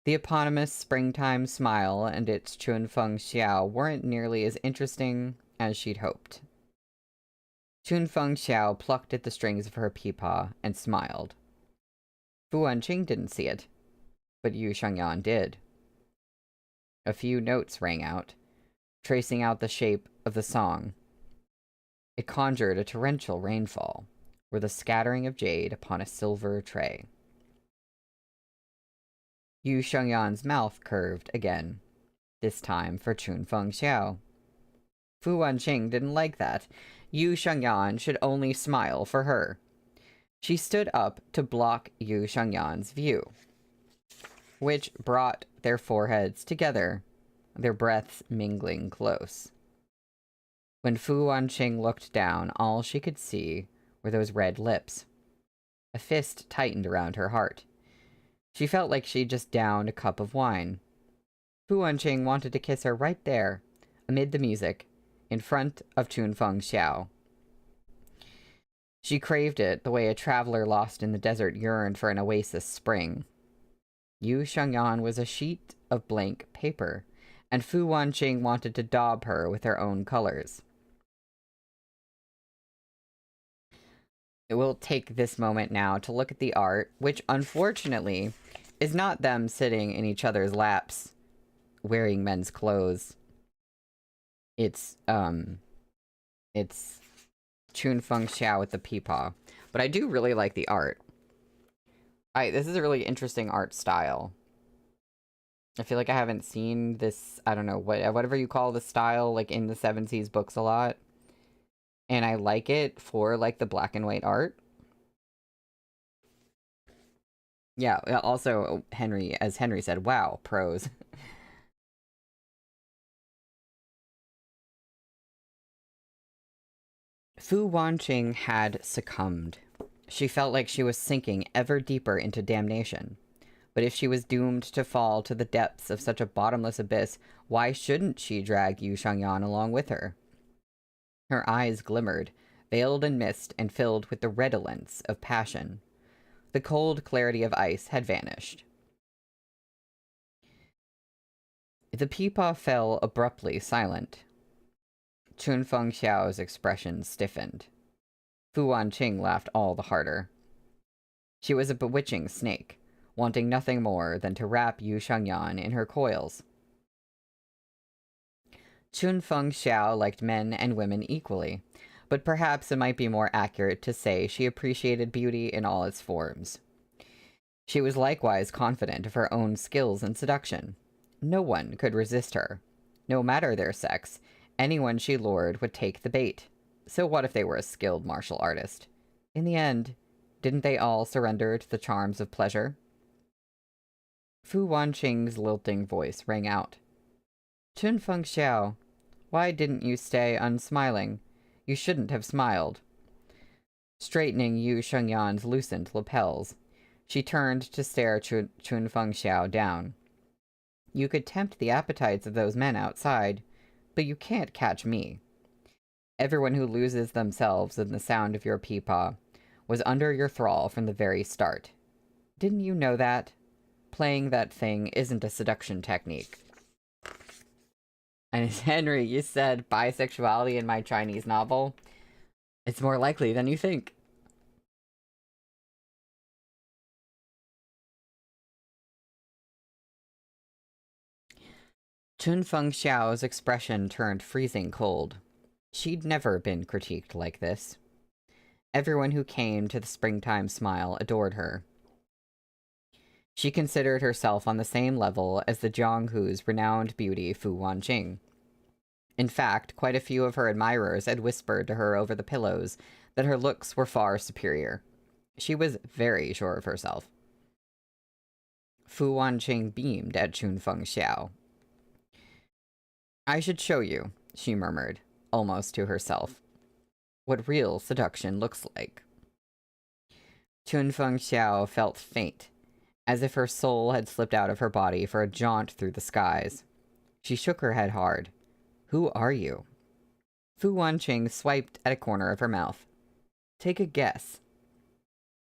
The eponymous springtime smile and its Chun Feng Xiao weren't nearly as interesting as she'd hoped. Chun Feng Xiao plucked at the strings of her peepaw and smiled. Fu Wanqing didn't see it, but Yu Shengyan did. A few notes rang out, tracing out the shape of the song. It conjured a torrential rainfall, or the scattering of jade upon a silver tray. Yu Shengyan's mouth curved again, this time for Chun Feng Xiao. Fu Wanqing didn't like that. Yu Shengyan should only smile for her. She stood up to block Yu Shengyan's view, which brought their foreheads together, their breaths mingling close. When Fu Wanqing looked down, all she could see were those red lips. A fist tightened around her heart. She felt like she'd just downed a cup of wine. Fu Wanqing wanted to kiss her right there, amid the music, in front of Chun Feng Xiao. She craved it the way a traveler lost in the desert yearned for an oasis spring. Yu Shengyan was a sheet of blank paper, and Fu Wanqing wanted to daub her with her own colors. We'll take this moment now to look at the art, which unfortunately is not them sitting in each other's laps wearing men's clothes. It's Chun Feng Xiao with the peepaw. But I do really like the art. This is a really interesting art style. I feel like I haven't seen this, I don't know, whatever you call the style, like in the 70s books a lot. And I like it for, like, the black and white art. Yeah, also, as Henry said, wow, prose. Fu Wanqing had succumbed. She felt like she was sinking ever deeper into damnation. But if she was doomed to fall to the depths of such a bottomless abyss, why shouldn't she drag Yu Shengyan along with her? Her eyes glimmered, veiled in mist and filled with the redolence of passion. The cold clarity of ice had vanished. The peepaw fell abruptly silent. Chun Feng Xiao's expression stiffened. Fu Wanqing laughed all the harder. She was a bewitching snake, wanting nothing more than to wrap Yu Shengyan in her coils. Chun Feng Xiao liked men and women equally, but perhaps it might be more accurate to say she appreciated beauty in all its forms. She was likewise confident of her own skills in seduction. No one could resist her. No matter their sex, anyone she lured would take the bait. So what if they were a skilled martial artist? In the end, didn't they all surrender to the charms of pleasure? Fu Wanqing's lilting voice rang out. Chun Feng Xiao, why didn't you stay unsmiling? You shouldn't have smiled. Straightening Yu Shengyan's loosened lapels, she turned to stare Chun Fengxiao down. You could tempt the appetites of those men outside, but you can't catch me. Everyone who loses themselves in the sound of your peepaw was under your thrall from the very start. Didn't you know that? Playing that thing isn't a seduction technique. And Henry, you said bisexuality in my Chinese novel. It's more likely than you think. Chun Fengxiao's expression turned freezing cold. She'd never been critiqued like this. Everyone who came to the Springtime Smile adored her. She considered herself on the same level as the Jianghu's renowned beauty Fu Wanqing. In fact, quite a few of her admirers had whispered to her over the pillows that her looks were far superior. She was very sure of herself. Fu Wanqing beamed at Chun Fengxiao. I should show you, she murmured, almost to herself, what real seduction looks like. Chun Fengxiao felt faint, as if her soul had slipped out of her body for a jaunt through the skies. She shook her head hard. Who are you? Fu Wanqing swiped at a corner of her mouth. Take a guess.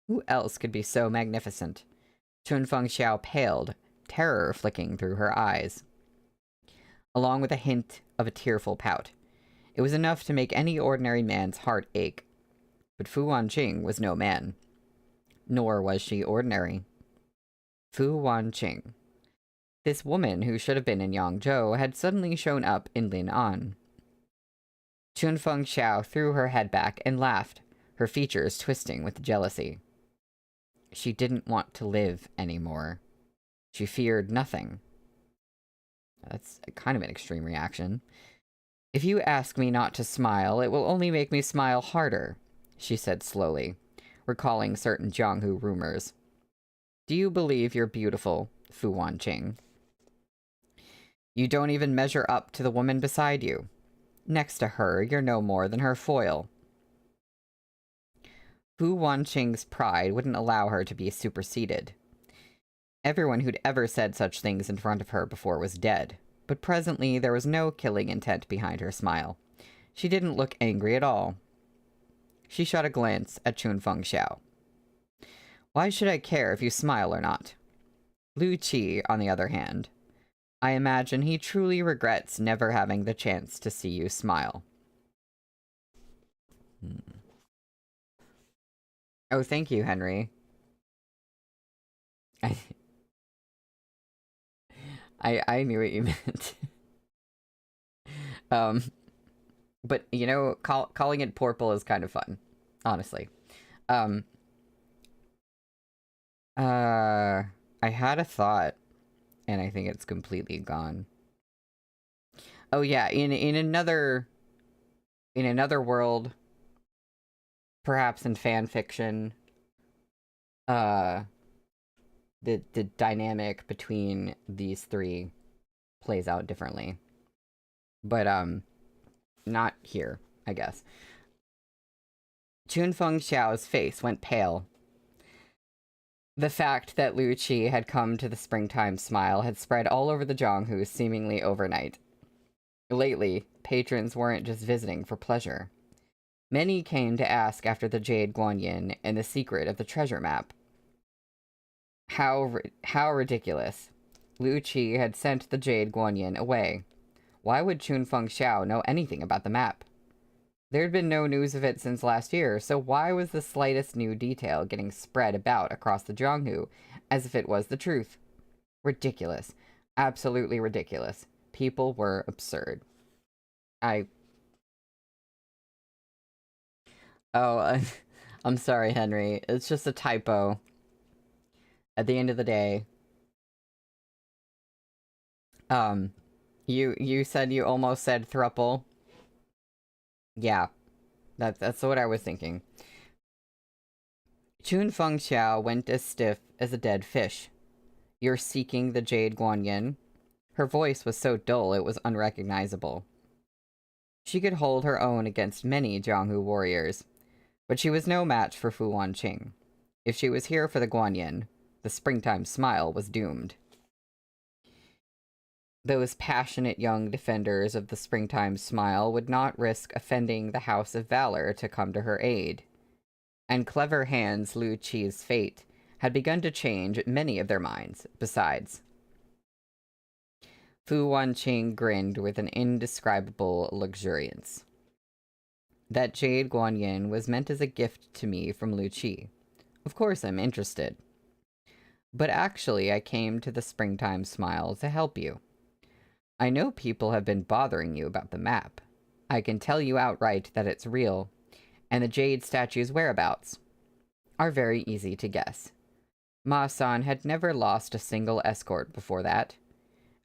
Who else could be so magnificent? Chun Fengxiao paled, terror flicking through her eyes, along with a hint of a tearful pout. It was enough to make any ordinary man's heart ache. But Fu Wanqing was no man. Nor was she ordinary. Fu Wanqing. This woman who should have been in Yangzhou had suddenly shown up in Lin'an. Chun Fengxiao threw her head back and laughed, her features twisting with jealousy. She didn't want to live anymore. She feared nothing. That's kind of an extreme reaction. If you ask me not to smile, it will only make me smile harder, she said slowly, recalling certain Jianghu rumors. Do you believe you're beautiful, Fu Wanqing? You don't even measure up to the woman beside you. Next to her, you're no more than her foil. Fu Wanqing's pride wouldn't allow her to be superseded. Everyone who'd ever said such things in front of her before was dead, but presently there was no killing intent behind her smile. She didn't look angry at all. She shot a glance at Chun Fengxiao. Why should I care if you smile or not? Lu Qi, on the other hand, I imagine he truly regrets never having the chance to see you smile. Oh, thank you, Henry. I knew what you meant. But, you know, calling it Porple is kind of fun, honestly. I had a thought, and I think it's completely gone. Oh yeah, in another world, perhaps in fan fiction, the dynamic between these three plays out differently. But not here, I guess. Chun Fengxiao's face went pale. The fact that Lu Qi had come to the Springtime Smile had spread all over the Jianghu seemingly overnight. Lately, patrons weren't just visiting for pleasure. Many came to ask after the Jade Guanyin and the secret of the treasure map. How ridiculous. Lu Qi had sent the Jade Guanyin away. Why would Chun Fengxiao know anything about the map? There had been no news of it since last year, so why was the slightest new detail getting spread about across the Jianghu as if it was the truth? Ridiculous. Absolutely ridiculous. People were absurd. Oh, I'm sorry, Henry. It's just a typo. At the end of the day, you said you almost said thruple. Yeah, that's what I was thinking. Chun Fengxiao went as stiff as a dead fish. You're seeking the Jade Guanyin? Her voice was so dull it was unrecognizable. She could hold her own against many Jianghu warriors, but she was no match for Fu Wanqing. If she was here for the Guanyin, the springtime smile was doomed. Those passionate young defenders of the springtime smile would not risk offending the House of Valor to come to her aid. And clever hands Lu Qi's fate had begun to change many of their minds, besides. Fu Wanqing grinned with an indescribable luxuriance. That jade Guanyin was meant as a gift to me from Lu Qi. Of course I'm interested. But actually I came to the springtime smile to help you. I know people have been bothering you about the map. I can tell you outright that it's real, and the jade statue's whereabouts are very easy to guess. Ma-san had never lost a single escort before that,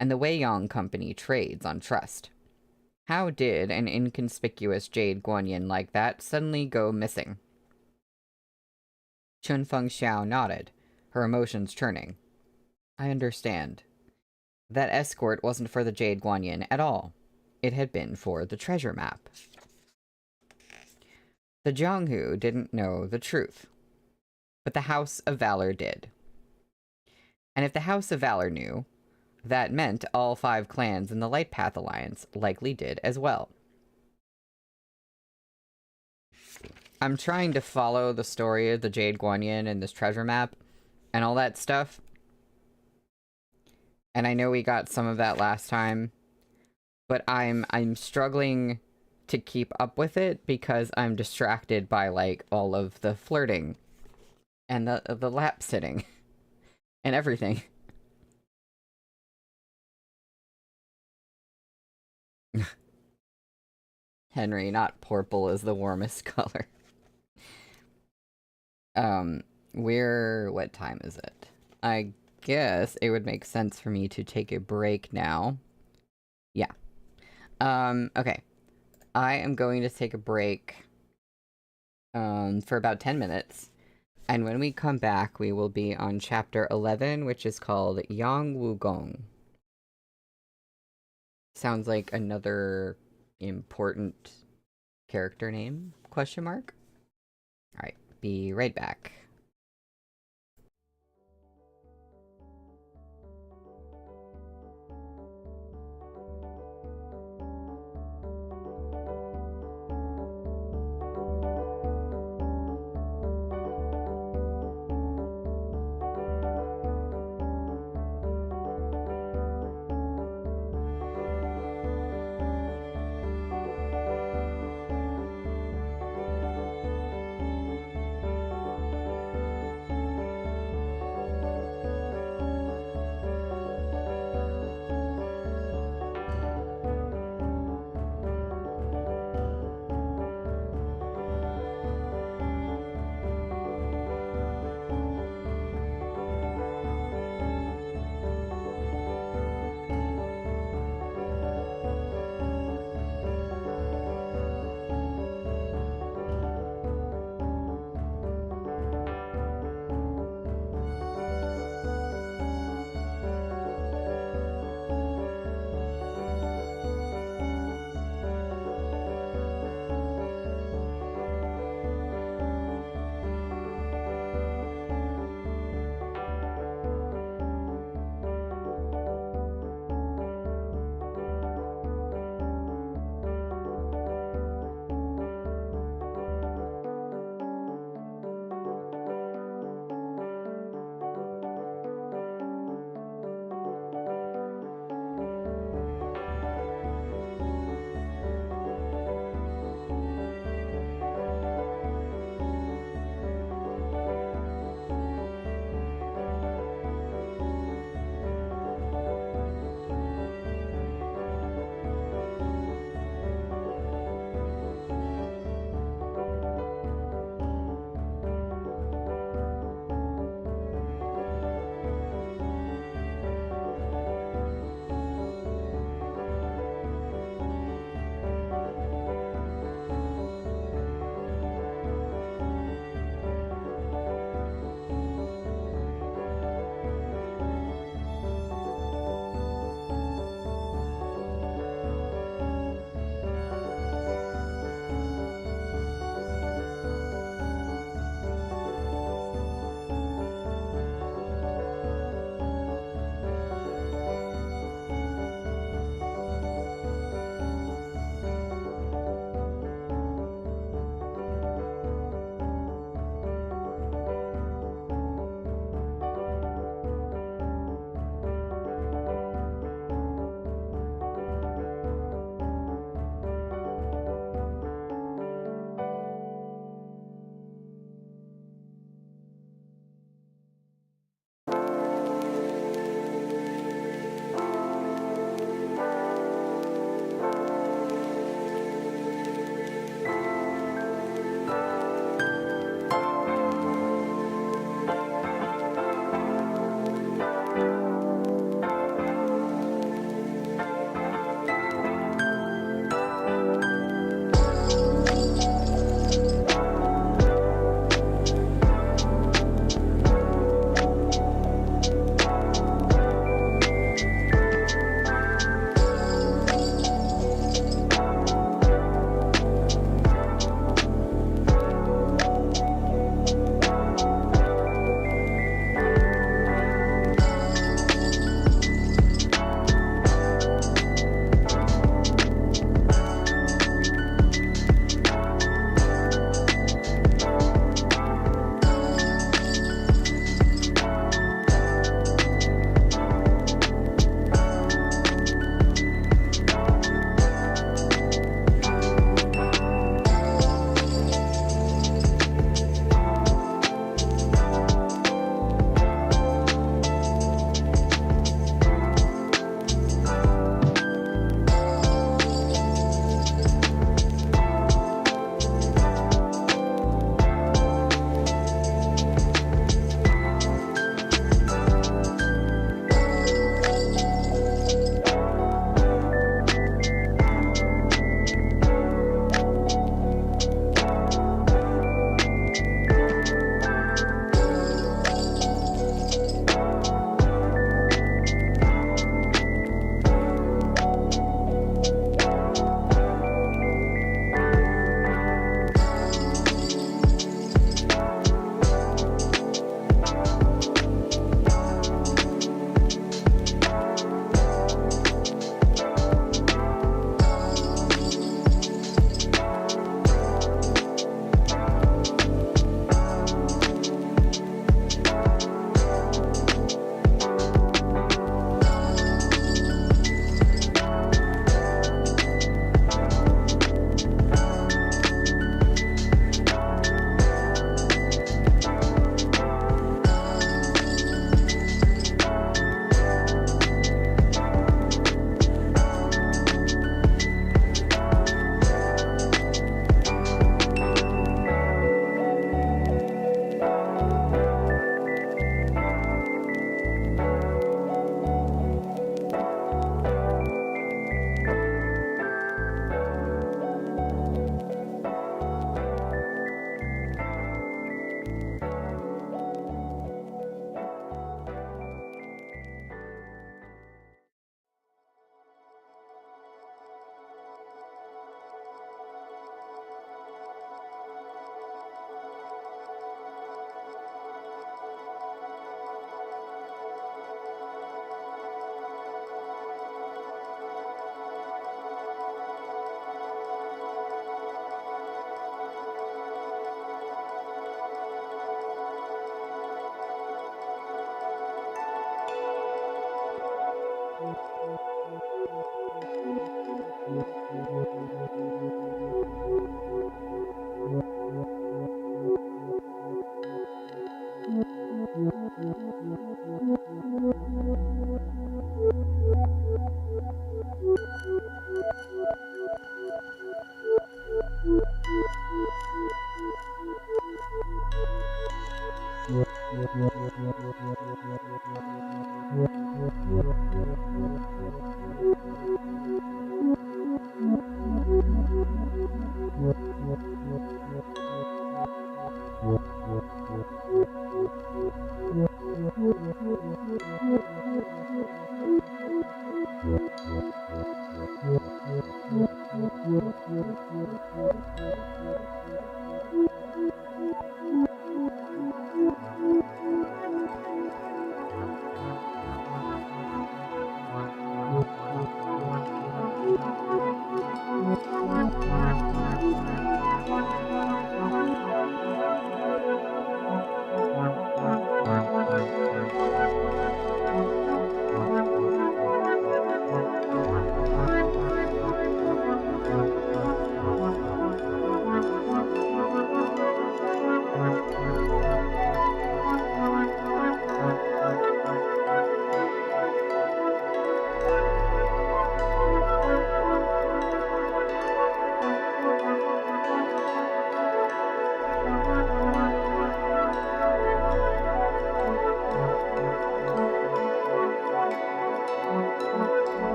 and the Weiyang Company trades on trust. How did an inconspicuous jade Guanyin like that suddenly go missing? Chunfeng Xiao nodded, her emotions churning. I understand. That escort wasn't for the jade Guanyin at all. It had been for the treasure map. The Jianghu didn't know the truth, but the House of Valor did. And if the House of Valor knew, that meant all 5 clans in the Light Path Alliance likely did as well. I'm trying to follow the story of the Jade Guanyin and this treasure map and all that stuff. And I know we got some of that last time, but I'm struggling to keep up with it because I'm distracted by, like, all of the flirting and the lap sitting and everything. Henry, not purple is the warmest color. What time is it? I guess it would make sense for me to take a break now. Yeah. Okay. I am going to take a break, for about 10 minutes. And when we come back, we will be on chapter 11, which is called Yang Wu Gong. Sounds like another important character name, question mark? Alright, be right back.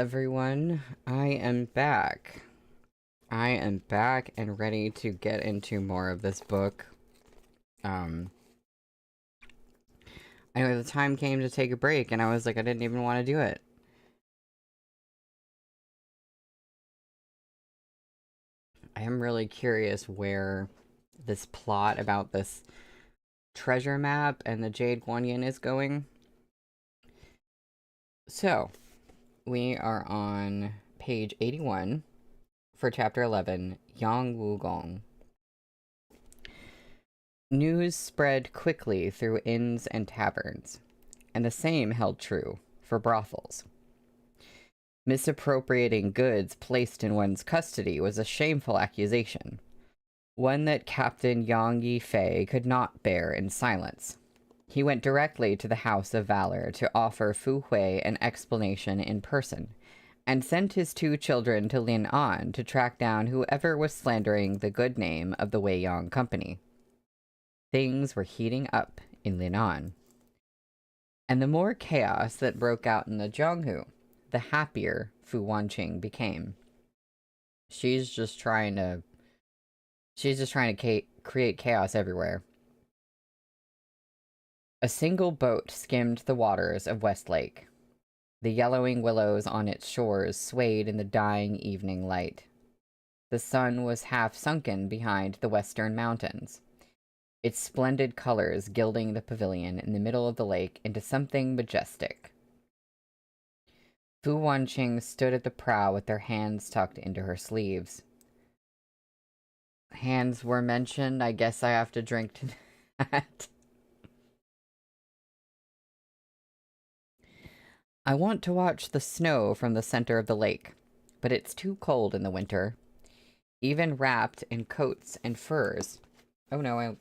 everyone. I am back. I am back and ready to get into more of this book. I know the time came to take a break, and I was like, I didn't even want to do it. I am really curious where this plot about this treasure map and the Jade Guanyin is going. So, we are on page 81 for chapter 11, Yang Wugong. News spread quickly through inns and taverns, and the same held true for brothels. Misappropriating goods placed in one's custody was a shameful accusation, one that Captain Yang Yifei could not bear in silence. He went directly to the House of Valor to offer Fu Hui an explanation in person, and sent his 2 children to Lin An to track down whoever was slandering the good name of the Wei Yang Company. Things were heating up in Lin An. And the more chaos that broke out in the Zhonghu, the happier Fu Wanqing became. She's just trying to create chaos everywhere. A single boat skimmed the waters of West Lake. The yellowing willows on its shores swayed in the dying evening light. The sun was half sunken behind the western mountains, its splendid colors gilding the pavilion in the middle of the lake into something majestic. Fu Wanqing stood at the prow with their hands tucked into her sleeves. Hands were mentioned. I guess I have to drink to that. I want to watch the snow from the center of the lake, but it's too cold in the winter. Even wrapped in coats and furs. Oh no,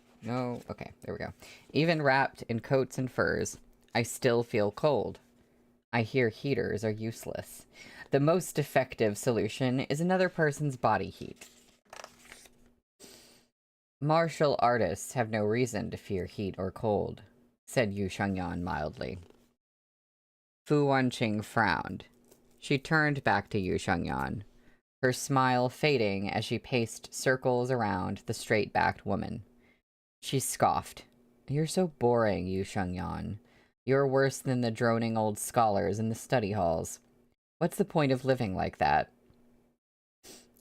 okay, there we go. Even wrapped in coats and furs, I still feel cold. I hear heaters are useless. The most effective solution is another person's body heat. Martial artists have no reason to fear heat or cold, said Yu Shengyan mildly. Fu Wanqing frowned. She turned back to Yu Shengyan, her smile fading as she paced circles around the straight-backed woman. She scoffed. You're so boring, Yu Shengyan. You're worse than the droning old scholars in the study halls. What's the point of living like that?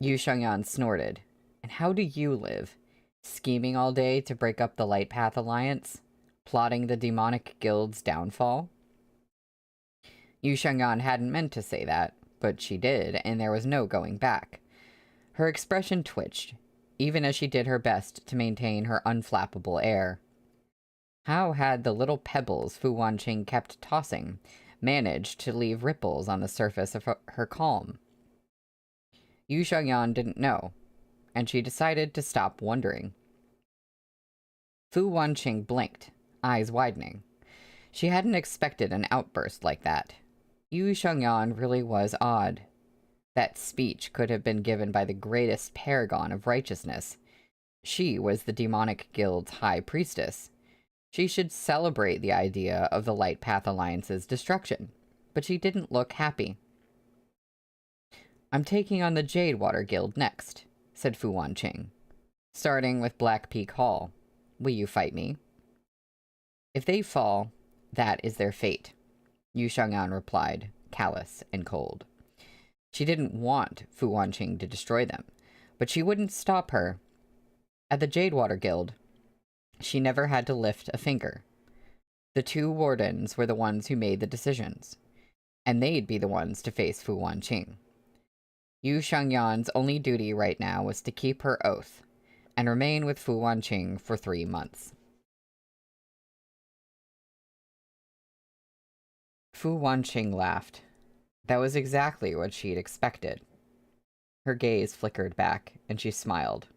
Yu Shengyan snorted. And how do you live? Scheming all day to break up the Light Path Alliance? Plotting the demonic guild's downfall? Yu Shengyan hadn't meant to say that, but she did, and there was no going back. Her expression twitched, even as she did her best to maintain her unflappable air. How had the little pebbles Fu Wanqing kept tossing managed to leave ripples on the surface of her calm? Yu Shengyan didn't know, and she decided to stop wondering. Fu Wanqing blinked, eyes widening. She hadn't expected an outburst like that. Yu Shengyan really was odd. That speech could have been given by the greatest paragon of righteousness. She was the demonic guild's high priestess. She should celebrate the idea of the Light Path Alliance's destruction, but she didn't look happy. I'm taking on the Jadewater Guild next, said Fu Wanqing, starting with Blackpeak Hall. Will you fight me? If they fall, that is their fate, Yu Shengyan replied, callous and cold. She didn't want Fu Wanqing to destroy them, but she wouldn't stop her. At the Jadewater Guild, she never had to lift a finger. The 2 wardens were the ones who made the decisions, and they'd be the ones to face Fu Wanqing. Yu Shengyan's only duty right now was to keep her oath, and remain with Fu Wanqing for 3 months. Fu Wanqing laughed. That was exactly what she'd expected. Her gaze flickered back, and she smiled.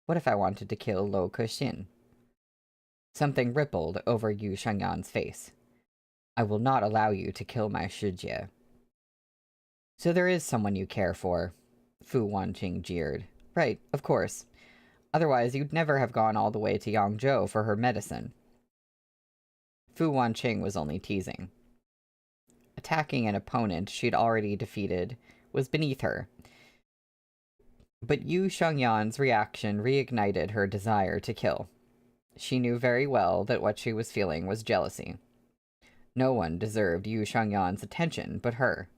What if I wanted to kill Lo Kexin? Something rippled over Yu Shengyan's face. I will not allow you to kill my Shijie. So there is someone you care for, Fu Wanqing jeered. Right, of course. Otherwise you'd never have gone all the way to Yangzhou for her medicine. Fu Wanqing was only teasing. attacking an opponent she'd already defeated was beneath her. But Yu Shengyan's reaction reignited her desire to kill. She knew very well that what she was feeling was jealousy. No one deserved Yu Shengyan's attention but her.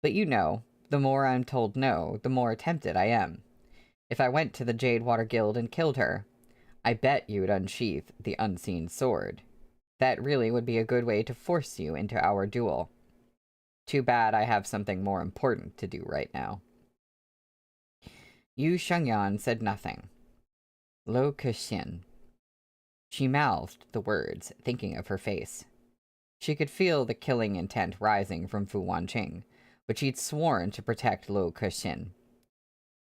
But you know, the more I'm told no, the more tempted I am. If I went to the Jade Water Guild and killed her, I bet you'd unsheath the unseen sword. That really would be a good way to force you into our duel. Too bad I have something more important to do right now. Yu Shengyan said nothing. Lo Kexin. She mouthed the words, thinking of her face. She could feel the killing intent rising from Fu Wanqing, but she'd sworn to protect Lo Kexin.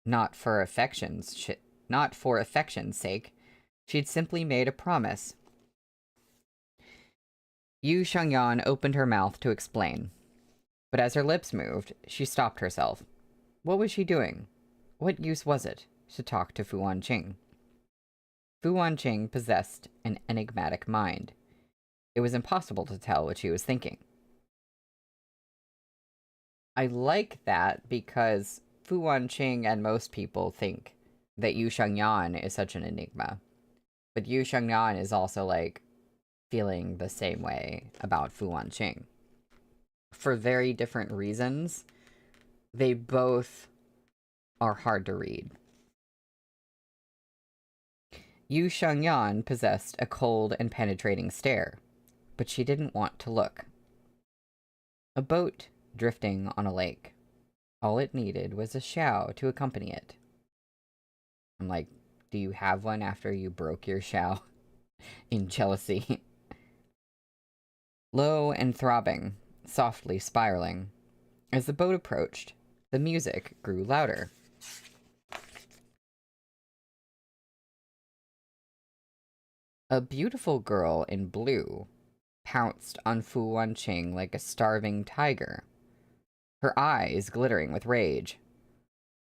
Not for affection's sake. She'd simply made a promise. Yu Shengyan opened her mouth to explain. But as her lips moved, she stopped herself. What was she doing? What use was it to talk to Fu Wanqing? Fu Wanqing possessed an enigmatic mind. It was impossible to tell what she was thinking. I like that because Fu Wanqing and most people think that Yu Shengyan is such an enigma. But Yu Shengyan is also, like, feeling the same way about Fu Wanqing. For very different reasons, they both are hard to read. Yu Shengyan possessed a cold and penetrating stare, but she didn't want to look. A boat drifting on a lake. All it needed was a xiao to accompany it. I'm like, do you have one after you broke your xiao in jealousy? Low and throbbing, softly spiraling. As the boat approached, the music grew louder. A beautiful girl in blue pounced on Fu Wanqing like a starving tiger, her eyes glittering with rage.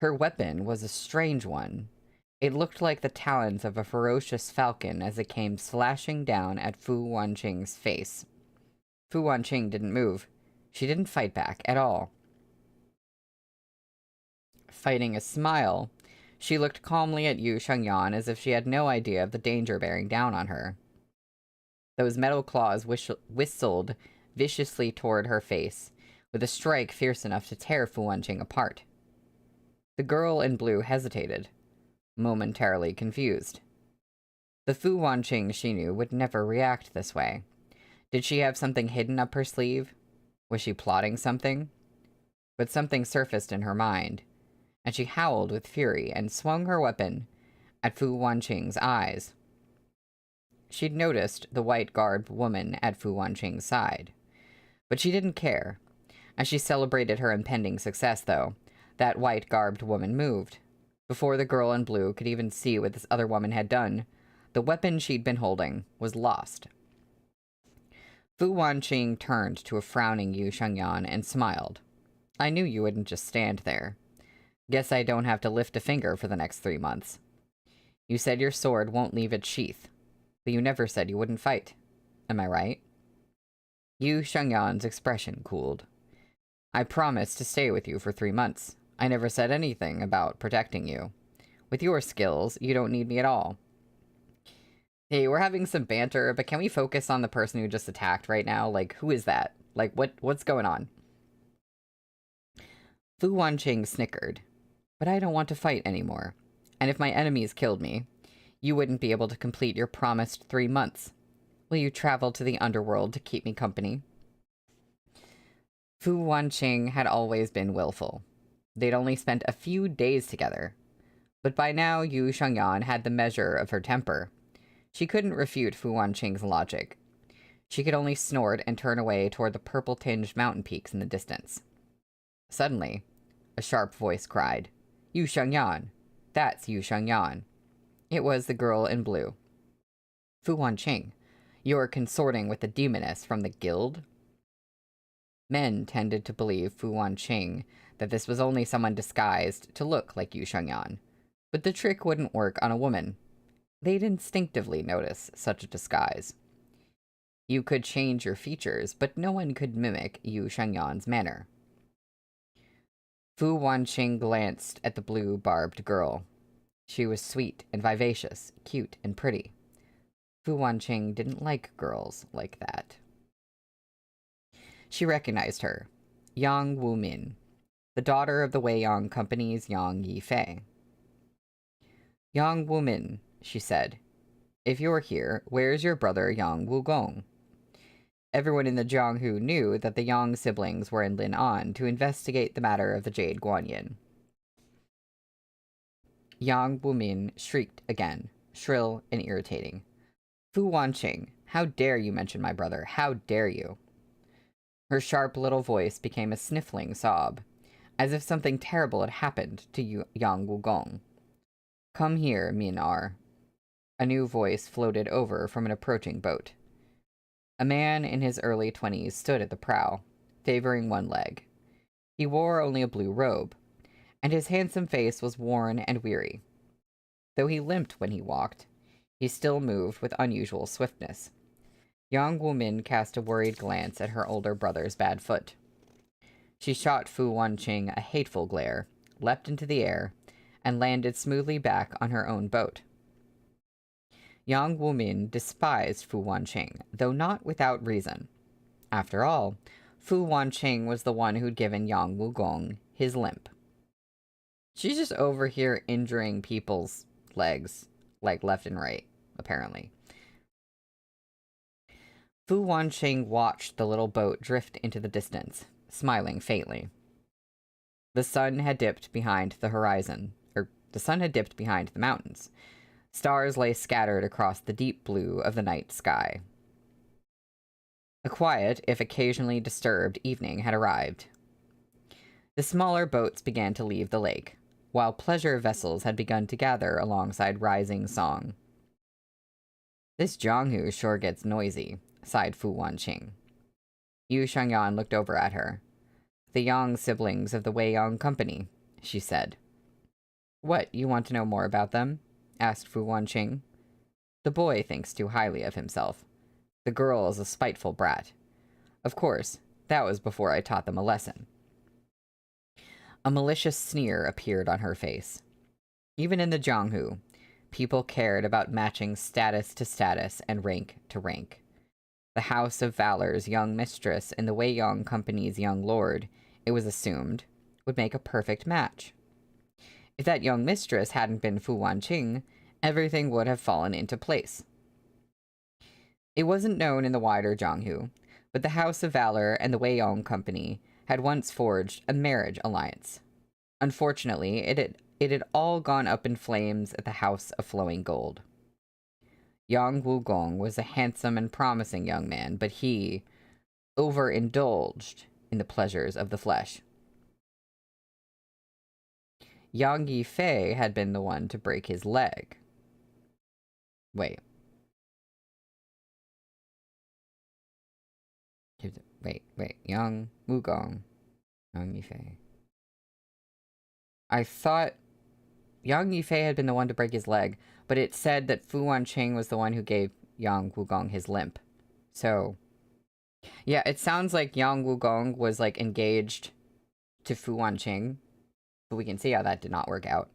Her weapon was a strange one. It looked like the talons of a ferocious falcon as it came slashing down at Fu Wanqing's face. Fu Wanqing didn't move. She didn't fight back at all. Fighting a smile, she looked calmly at Yu Shengyan as if she had no idea of the danger bearing down on her. Those metal claws whistled viciously toward her face, with a strike fierce enough to tear Fu Wanqing apart. The girl in blue hesitated, momentarily confused. The Fu Wanqing she knew would never react this way. Did she have something hidden up her sleeve? Was she plotting something? But something surfaced in her mind, and she howled with fury and swung her weapon at Fu Wanqing's eyes. She'd noticed the white-garbed woman at Fu Wanqing's side, but she didn't care. As she celebrated her impending success, though, that white-garbed woman moved. Before the girl in blue could even see what this other woman had done, the weapon she'd been holding was lost. Fu Wanqing turned to a frowning Yu Shengyan and smiled. I knew you wouldn't just stand there. Guess I don't have to lift a finger for the next 3 months. You said your sword won't leave its sheath, but you never said you wouldn't fight. Am I right? Yu Shengyan's expression cooled. I promised to stay with you for 3 months. I never said anything about protecting you. With your skills, you don't need me at all. Hey, we're having some banter, but can we focus on the person who just attacked right now? Like, who is that? Like, what's going on? Fu Wanqing snickered. But I don't want to fight anymore. And if my enemies killed me, you wouldn't be able to complete your promised 3 months. Will you travel to the underworld to keep me company? Fu Wanqing had always been willful. They'd only spent a few days together. But by now, Yu Shengyan had the measure of her temper. She couldn't refute Fu Wanqing's logic. She could only snort and turn away toward the purple-tinged mountain peaks in the distance. Suddenly, a sharp voice cried, Yu Shengyan! That's Yu Shengyan. It was the girl in blue. Fu Wanqing, you're consorting with the demoness from the guild? Men tended to believe Fu Wanqing that this was only someone disguised to look like Yu Shengyan, but the trick wouldn't work on a woman. They'd instinctively notice such a disguise. You could change your features, but no one could mimic Yu Shengyan's manner. Fu Wanqing glanced at the blue-barbed girl. She was sweet and vivacious, cute and pretty. Fu Wanqing didn't like girls like that. She recognized her. Yang Wumin, the daughter of the Weiyang Company's Yang Yifei. Yang Wumin, she said, if you're here, where's your brother Yang Wugong? Everyone in the Jianghu knew that the Yang siblings were in Lin'an to investigate the matter of the Jade Guanyin. Yang Wumin shrieked again, shrill and irritating. Fu Wanqing, how dare you mention my brother? How dare you? Her sharp little voice became a sniffling sob, as if something terrible had happened to Yang Wugong. Come here, Min-ar. A new voice floated over from an approaching boat. A man in his early 20s stood at the prow, favoring one leg. He wore only a blue robe, and his handsome face was worn and weary. Though he limped when he walked, he still moved with unusual swiftness. Yang Wumin cast a worried glance at her older brother's bad foot. She shot Fu Wanqing a hateful glare, leapt into the air, and landed smoothly back on her own boat. Yang Wumin despised Fu Wanqing, though not without reason. After all, Fu Wanqing was the one who'd given Yang Wugong his limp. She's just over here injuring people's legs, like left and right, apparently. Fu Wanqing watched the little boat drift into the distance, smiling faintly. The sun had dipped behind the horizon, the sun had dipped behind the mountains. Stars lay scattered across the deep blue of the night sky. A quiet, if occasionally disturbed, evening had arrived. The smaller boats began to leave the lake, while pleasure vessels had begun to gather alongside rising song. This Jianghu sure gets noisy, sighed Fu Wanqing. Yu Shengyan looked over at her. The Yang siblings of the Weiyang Company, she said. What, you want to know more about them? Asked Fu Wanqing. The boy thinks too highly of himself. The girl is a spiteful brat. Of course, that was before I taught them a lesson. A malicious sneer appeared on her face. Even in the Jianghu, people cared about matching status to status and rank to rank. The House of Valor's young mistress and the Weiyang Company's young lord, it was assumed, would make a perfect match. If that young mistress hadn't been Fu Wanqing, everything would have fallen into place. It wasn't known in the wider Jianghu, but the House of Valor and the Weiyang Company had once forged a marriage alliance. Unfortunately, it had all gone up in flames at the House of Flowing Gold. Yang Wugong was a handsome and promising young man, but he overindulged in the pleasures of the flesh. Yang Yifei had been the one to break his leg. Wait, Yang Wugong. Yang Yifei. I thought Yang Yifei had been the one to break his leg, but it said that Fu Wanqing was the one who gave Yang Wugong his limp. So, yeah, it sounds like Yang Wugong was, like, engaged to Fu Wanqing, but we can see how that did not work out.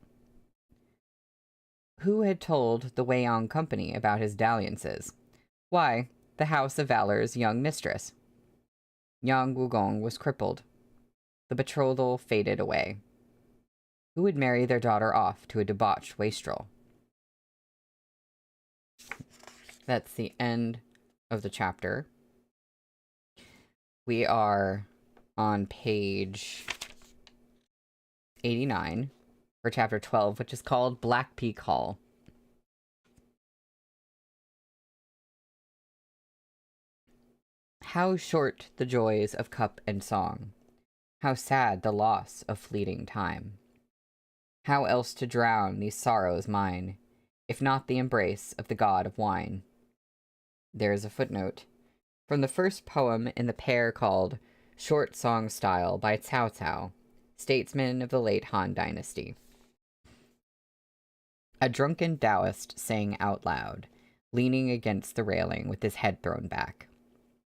Who had told the Weiyang Company about his dalliances? Why, the House of Valor's young mistress. Yang Wugong was crippled. The betrothal faded away. Who would marry their daughter off to a debauched wastrel? That's the end of the chapter. We are on page 89 for chapter 12, which is called Blackpeak Hall. How short the joys of cup and song. How sad the loss of fleeting time. How else to drown these sorrows mine, if not the embrace of the god of wine? There is a footnote. From the first poem in the pair called Short Song Style by Cao Cao, statesman of the late Han Dynasty. A drunken Taoist sang out loud, leaning against the railing with his head thrown back.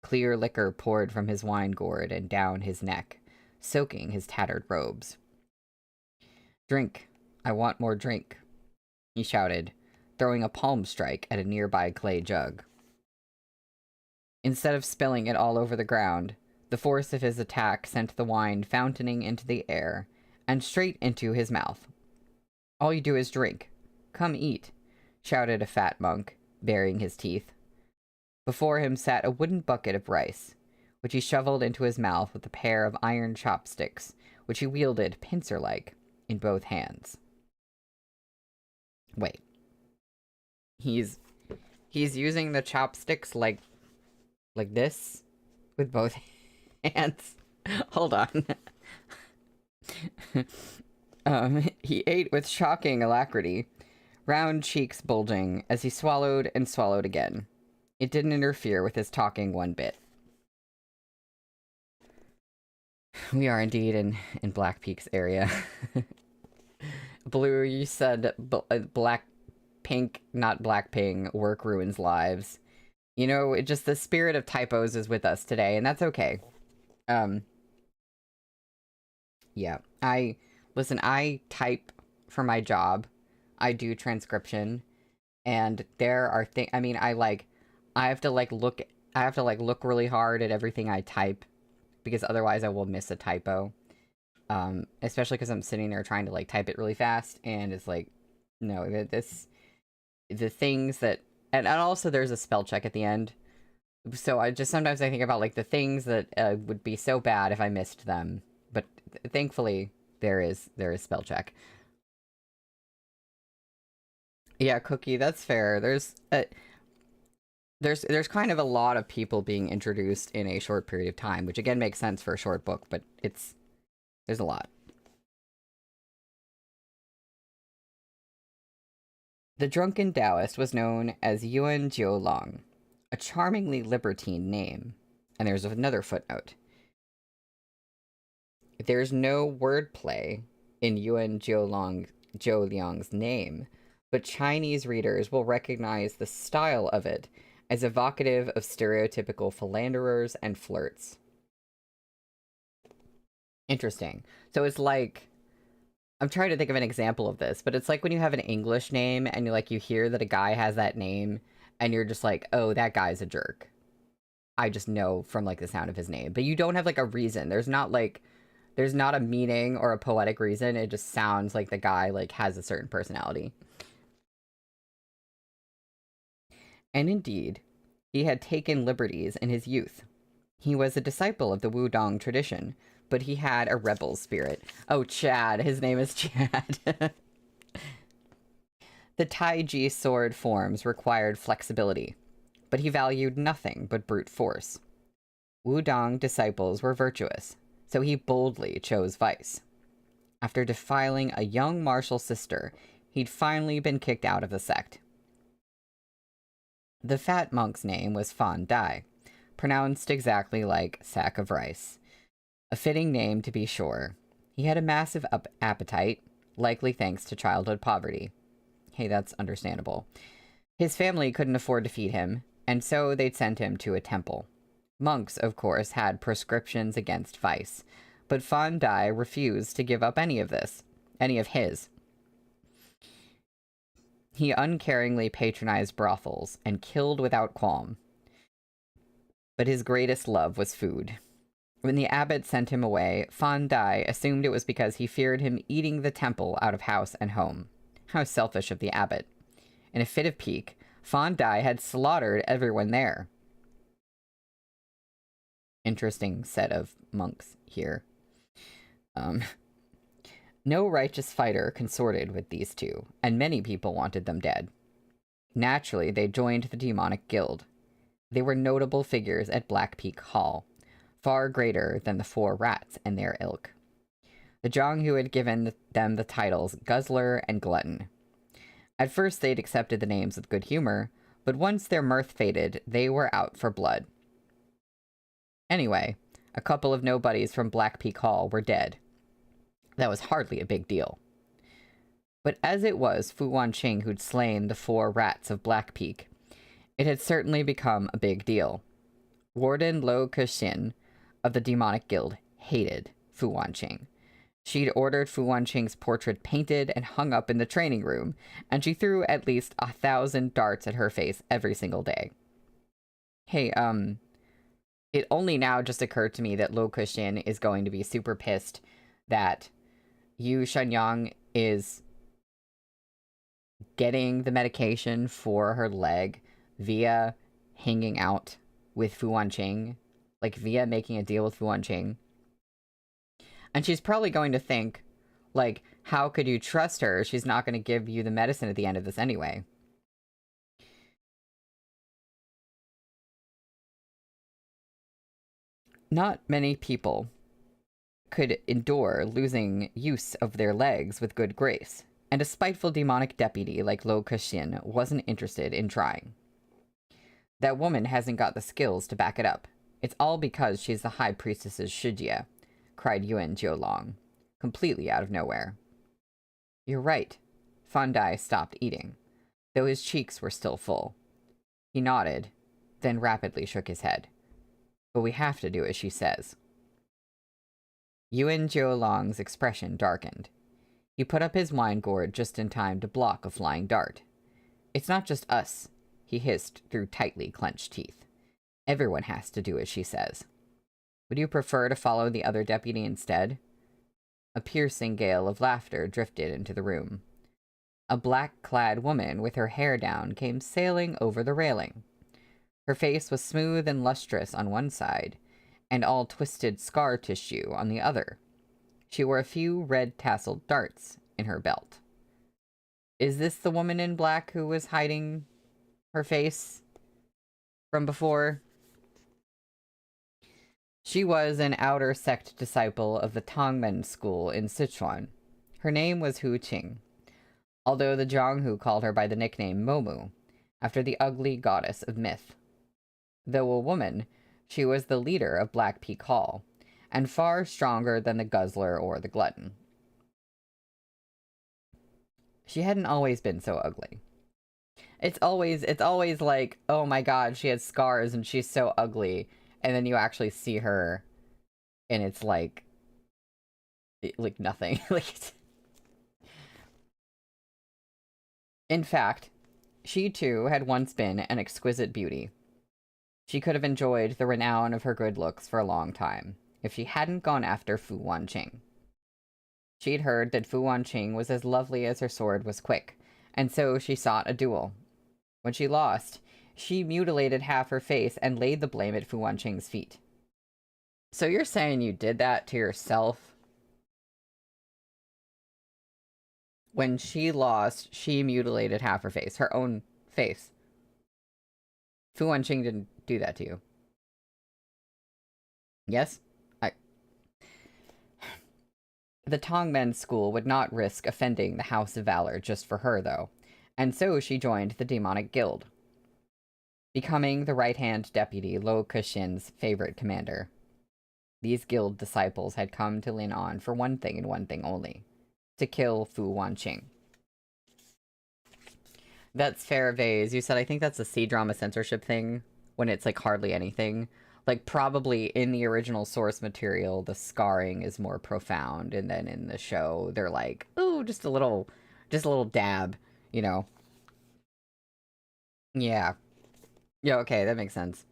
Clear liquor poured from his wine gourd and down his neck, soaking his tattered robes. "Drink. I want more drink," he shouted, throwing a palm strike at a nearby clay jug. Instead of spilling it all over the ground, the force of his attack sent the wine fountaining into the air and straight into his mouth. "All you do is drink. Come eat," shouted a fat monk, baring his teeth. Before him sat a wooden bucket of rice, which he shoveled into his mouth with a pair of iron chopsticks, which he wielded pincer-like in both hands. Wait. He's using the chopsticks like this with both hands. Hold on. He ate with shocking alacrity, round cheeks bulging as he swallowed and swallowed again. It didn't interfere with his talking one bit. We are indeed in Blackpeak's area. Blue, you said Blackpink, not Blackpink, work ruins lives. You know, it just the spirit of typos is with us today, and that's okay. Yeah, listen, I type for my job. I do transcription, and there are I mean, I have to look really hard at everything I type, because otherwise I will miss a typo. Especially because I'm sitting there trying to type it really fast, and it's no, the things that, and also there's a spell check at the end. So sometimes I think about the things that would be so bad if I missed them, but thankfully there is spell check. Yeah, Cookie, that's fair. There's kind of a lot of people being introduced in a short period of time, which again makes sense for a short book, but there's a lot. The drunken Taoist was known as Yuan Jiolong, a charmingly libertine name. And there's another footnote. There's no wordplay in Yuan Jioliang's name, but Chinese readers will recognize the style of it as evocative of stereotypical philanderers and flirts. Interesting. So it's I'm trying to think of an example of this, but it's like when you have an English name and you hear that a guy has that name and you're just like, oh, that guy's a jerk. I just know from the sound of his name, but you don't have a reason. There's not a meaning or a poetic reason. It just sounds like the guy has a certain personality. And indeed, he had taken liberties in his youth. He was a disciple of the Wudong tradition, but he had a rebel spirit. Oh, Chad. His name is Chad. The Taiji sword forms required flexibility, but he valued nothing but brute force. Wudong disciples were virtuous, so he boldly chose vice. After defiling a young martial sister, he'd finally been kicked out of the sect. The fat monk's name was Fan Dai, pronounced exactly like sack of rice. A fitting name, to be sure. He had a massive appetite, likely thanks to childhood poverty. Hey, that's understandable. His family couldn't afford to feed him, and so they'd send him to a temple. Monks, of course, had prescriptions against vice, but Fan Dai refused to give up any of his. He uncaringly patronized brothels and killed without qualm. But his greatest love was food. When the abbot sent him away, Fan Dai assumed it was because he feared him eating the temple out of house and home. How selfish of the abbot. In a fit of pique, Fan Dai had slaughtered everyone there. Interesting set of monks here. No righteous fighter consorted with these two, and many people wanted them dead. Naturally, they joined the demonic guild. They were notable figures at Blackpeak Hall, far greater than the four rats and their ilk. The Zhang had given them the titles Guzzler and Glutton. At first they'd accepted the names with good humor, but once their mirth faded, they were out for blood. Anyway, a couple of nobodies from Blackpeak Hall were dead. That was hardly a big deal. But as it was Fu Wanqing who'd slain the four rats of Blackpeak, it had certainly become a big deal. Warden Lo Kexin of the Demonic Guild hated Fu Wanqing. She'd ordered Fu Wanqing's portrait painted and hung up in the training room, and she threw at least 1,000 darts at her face every single day. Hey, it only now just occurred to me that Lo Kexin is going to be super pissed that Yu Shenyang is getting the medication for her leg via hanging out with Fu Wanqing, like via making a deal with Fu Wanqing. And she's probably going to think, like, how could you trust her? She's not going to give you the medicine at the end of this anyway. Not many people could endure losing use of their legs with good grace, and a spiteful demonic deputy like Lo Kexin wasn't interested in trying. That woman hasn't got the skills to back it up. It's all because she's the High Priestess's Shijie, cried Yuan Jiolong, completely out of nowhere. You're right. Fan Dai stopped eating, though his cheeks were still full. He nodded, then rapidly shook his head. But we have to do as she says. Yuan Jiolong's expression darkened. He put up his wine gourd just in time to block a flying dart. It's not just us, he hissed through tightly clenched teeth. Everyone has to do as she says. Would you prefer to follow the other deputy instead? A piercing gale of laughter drifted into the room. A black-clad woman with her hair down came sailing over the railing. Her face was smooth and lustrous on one side, and all twisted scar tissue on the other. She wore a few red-tasseled darts in her belt. Is this the woman in black who was hiding her face from before? She was an outer sect disciple of the Tangmen school in Sichuan. Her name was Hu Qing, although the Jianghu called her by the nickname Momu, after the ugly goddess of myth. Though a woman, she was the leader of Blackpeak Hall, and far stronger than the guzzler or the glutton. She hadn't always been so ugly. It's always like, oh my god, she has scars and she's so ugly, and then you actually see her, and it's like nothing. In fact, she too had once been an exquisite beauty. She could have enjoyed the renown of her good looks for a long time, if she hadn't gone after Fu Wanqing. She'd heard that Fu Wanqing was as lovely as her sword was quick, and so she sought a duel. When she lost, she mutilated half her face and laid the blame at Fu Wanqing's feet. So you're saying you did that to yourself? When she lost, she mutilated half her face, her own face. Fu Wanqing didn't do that to you. Yes? The Tongmen school would not risk offending the House of Valor just for her, though, and so she joined the Demonic Guild, becoming the right-hand deputy Lo Kexin's favorite commander. These guild disciples had come to lean on for one thing and one thing only: to kill Fu Wanqing. That's fair, Vase. You said I think that's a C-drama censorship thing, when it's like hardly anything. Like, probably in the original source material, the scarring is more profound, and then in the show, they're like, ooh, just a little dab, you know? Yeah. Yeah, okay, that makes sense.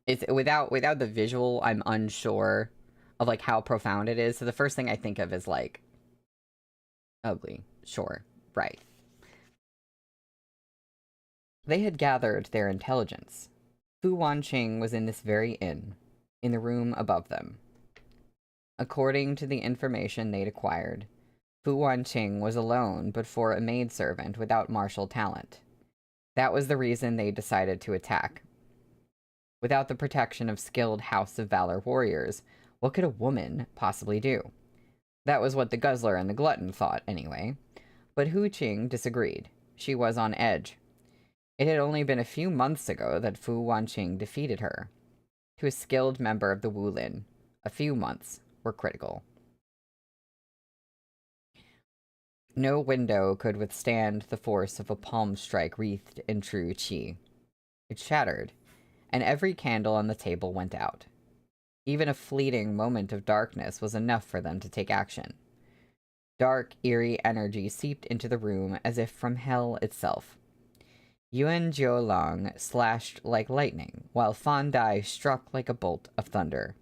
It's without the visual, I'm unsure of like how profound it is. So the first thing I think of is like ugly. Sure. Right. They had gathered their intelligence. Fu Wanqing was in this very inn, in the room above them. According to the information they'd acquired, Fu Wanqing was alone but for a maidservant without martial talent. That was the reason they decided to attack. Without the protection of skilled House of Valor warriors, what could a woman possibly do? That was what the Guzzler and the Glutton thought, anyway. But Hu Qing disagreed. She was on edge. It had only been a few months ago that Fu Wanqing defeated her. To a skilled member of the Wulin, a few months were critical. No window could withstand the force of a palm strike wreathed in true qi. It shattered, and every candle on the table went out. Even a fleeting moment of darkness was enough for them to take action. Dark, eerie energy seeped into the room as if from hell itself. Yuan Jiolong slashed like lightning, while Fan Dai struck like a bolt of thunder.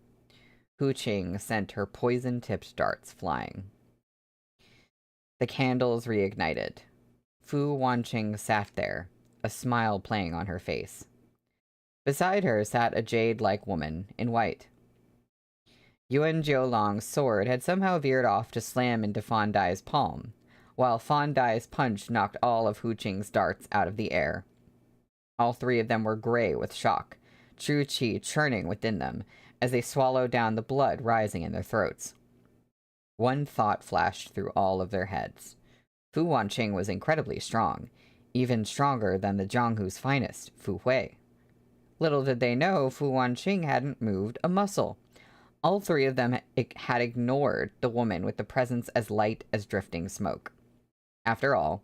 Hu Qing sent her poison-tipped darts flying. The candles reignited. Fu Wanqing sat there, a smile playing on her face. Beside her sat a jade-like woman in white. Yuan Jiolong's sword had somehow veered off to slam into Fan Dai's palm, while Fan Dai's punch knocked all of Hu Qing's darts out of the air. All three of them were gray with shock, true qi churning within them as they swallowed down the blood rising in their throats. One thought flashed through all of their heads. Fu Wanqing was incredibly strong, even stronger than the Jianghu's finest, Fu Hui. Little did they know Fu Wanqing hadn't moved a muscle. All three of them had ignored the woman with the presence as light as drifting smoke. After all,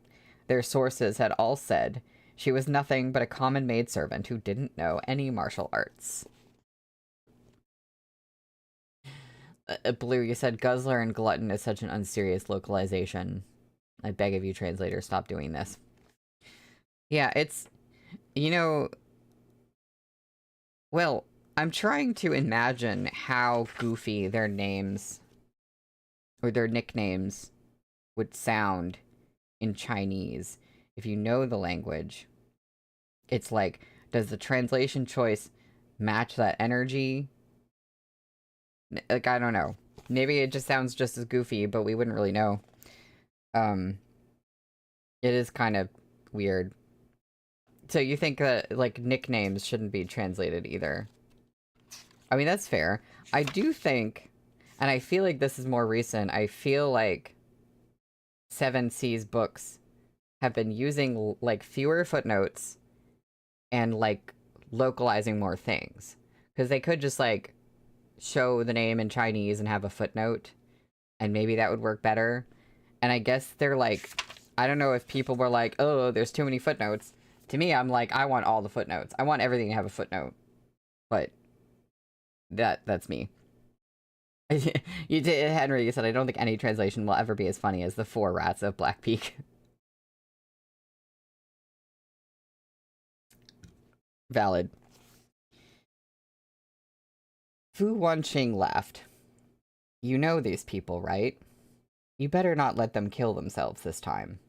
their sources had all said she was nothing but a common maidservant who didn't know any martial arts. Blue, you said guzzler and glutton is such an unserious localization. I beg of you, translator, stop doing this. Yeah, it's... You know... Well, I'm trying to imagine how goofy their names or their nicknames would sound in Chinese. If you know the language, it's like, does the translation choice match that energy? Like, I don't know. Maybe it just sounds just as goofy, but we wouldn't really know. It is kind of weird. So you think that, like, nicknames shouldn't be translated either? I mean, that's fair. I do think, and I feel like this is more recent, I feel like 7C's books have been using, like, fewer footnotes and, like, localizing more things. Because they could just, like, show the name in Chinese and have a footnote, and maybe that would work better. And I guess they're, like, I don't know if people were like, oh, there's too many footnotes. To me, I'm like, I want all the footnotes. I want everything to have a footnote. But that's me. You did, Henry, you said, I don't think any translation will ever be as funny as the 4 rats of Blackpeak. Valid. Fu Wanqing laughed. You know these people, right? You better not let them kill themselves this time.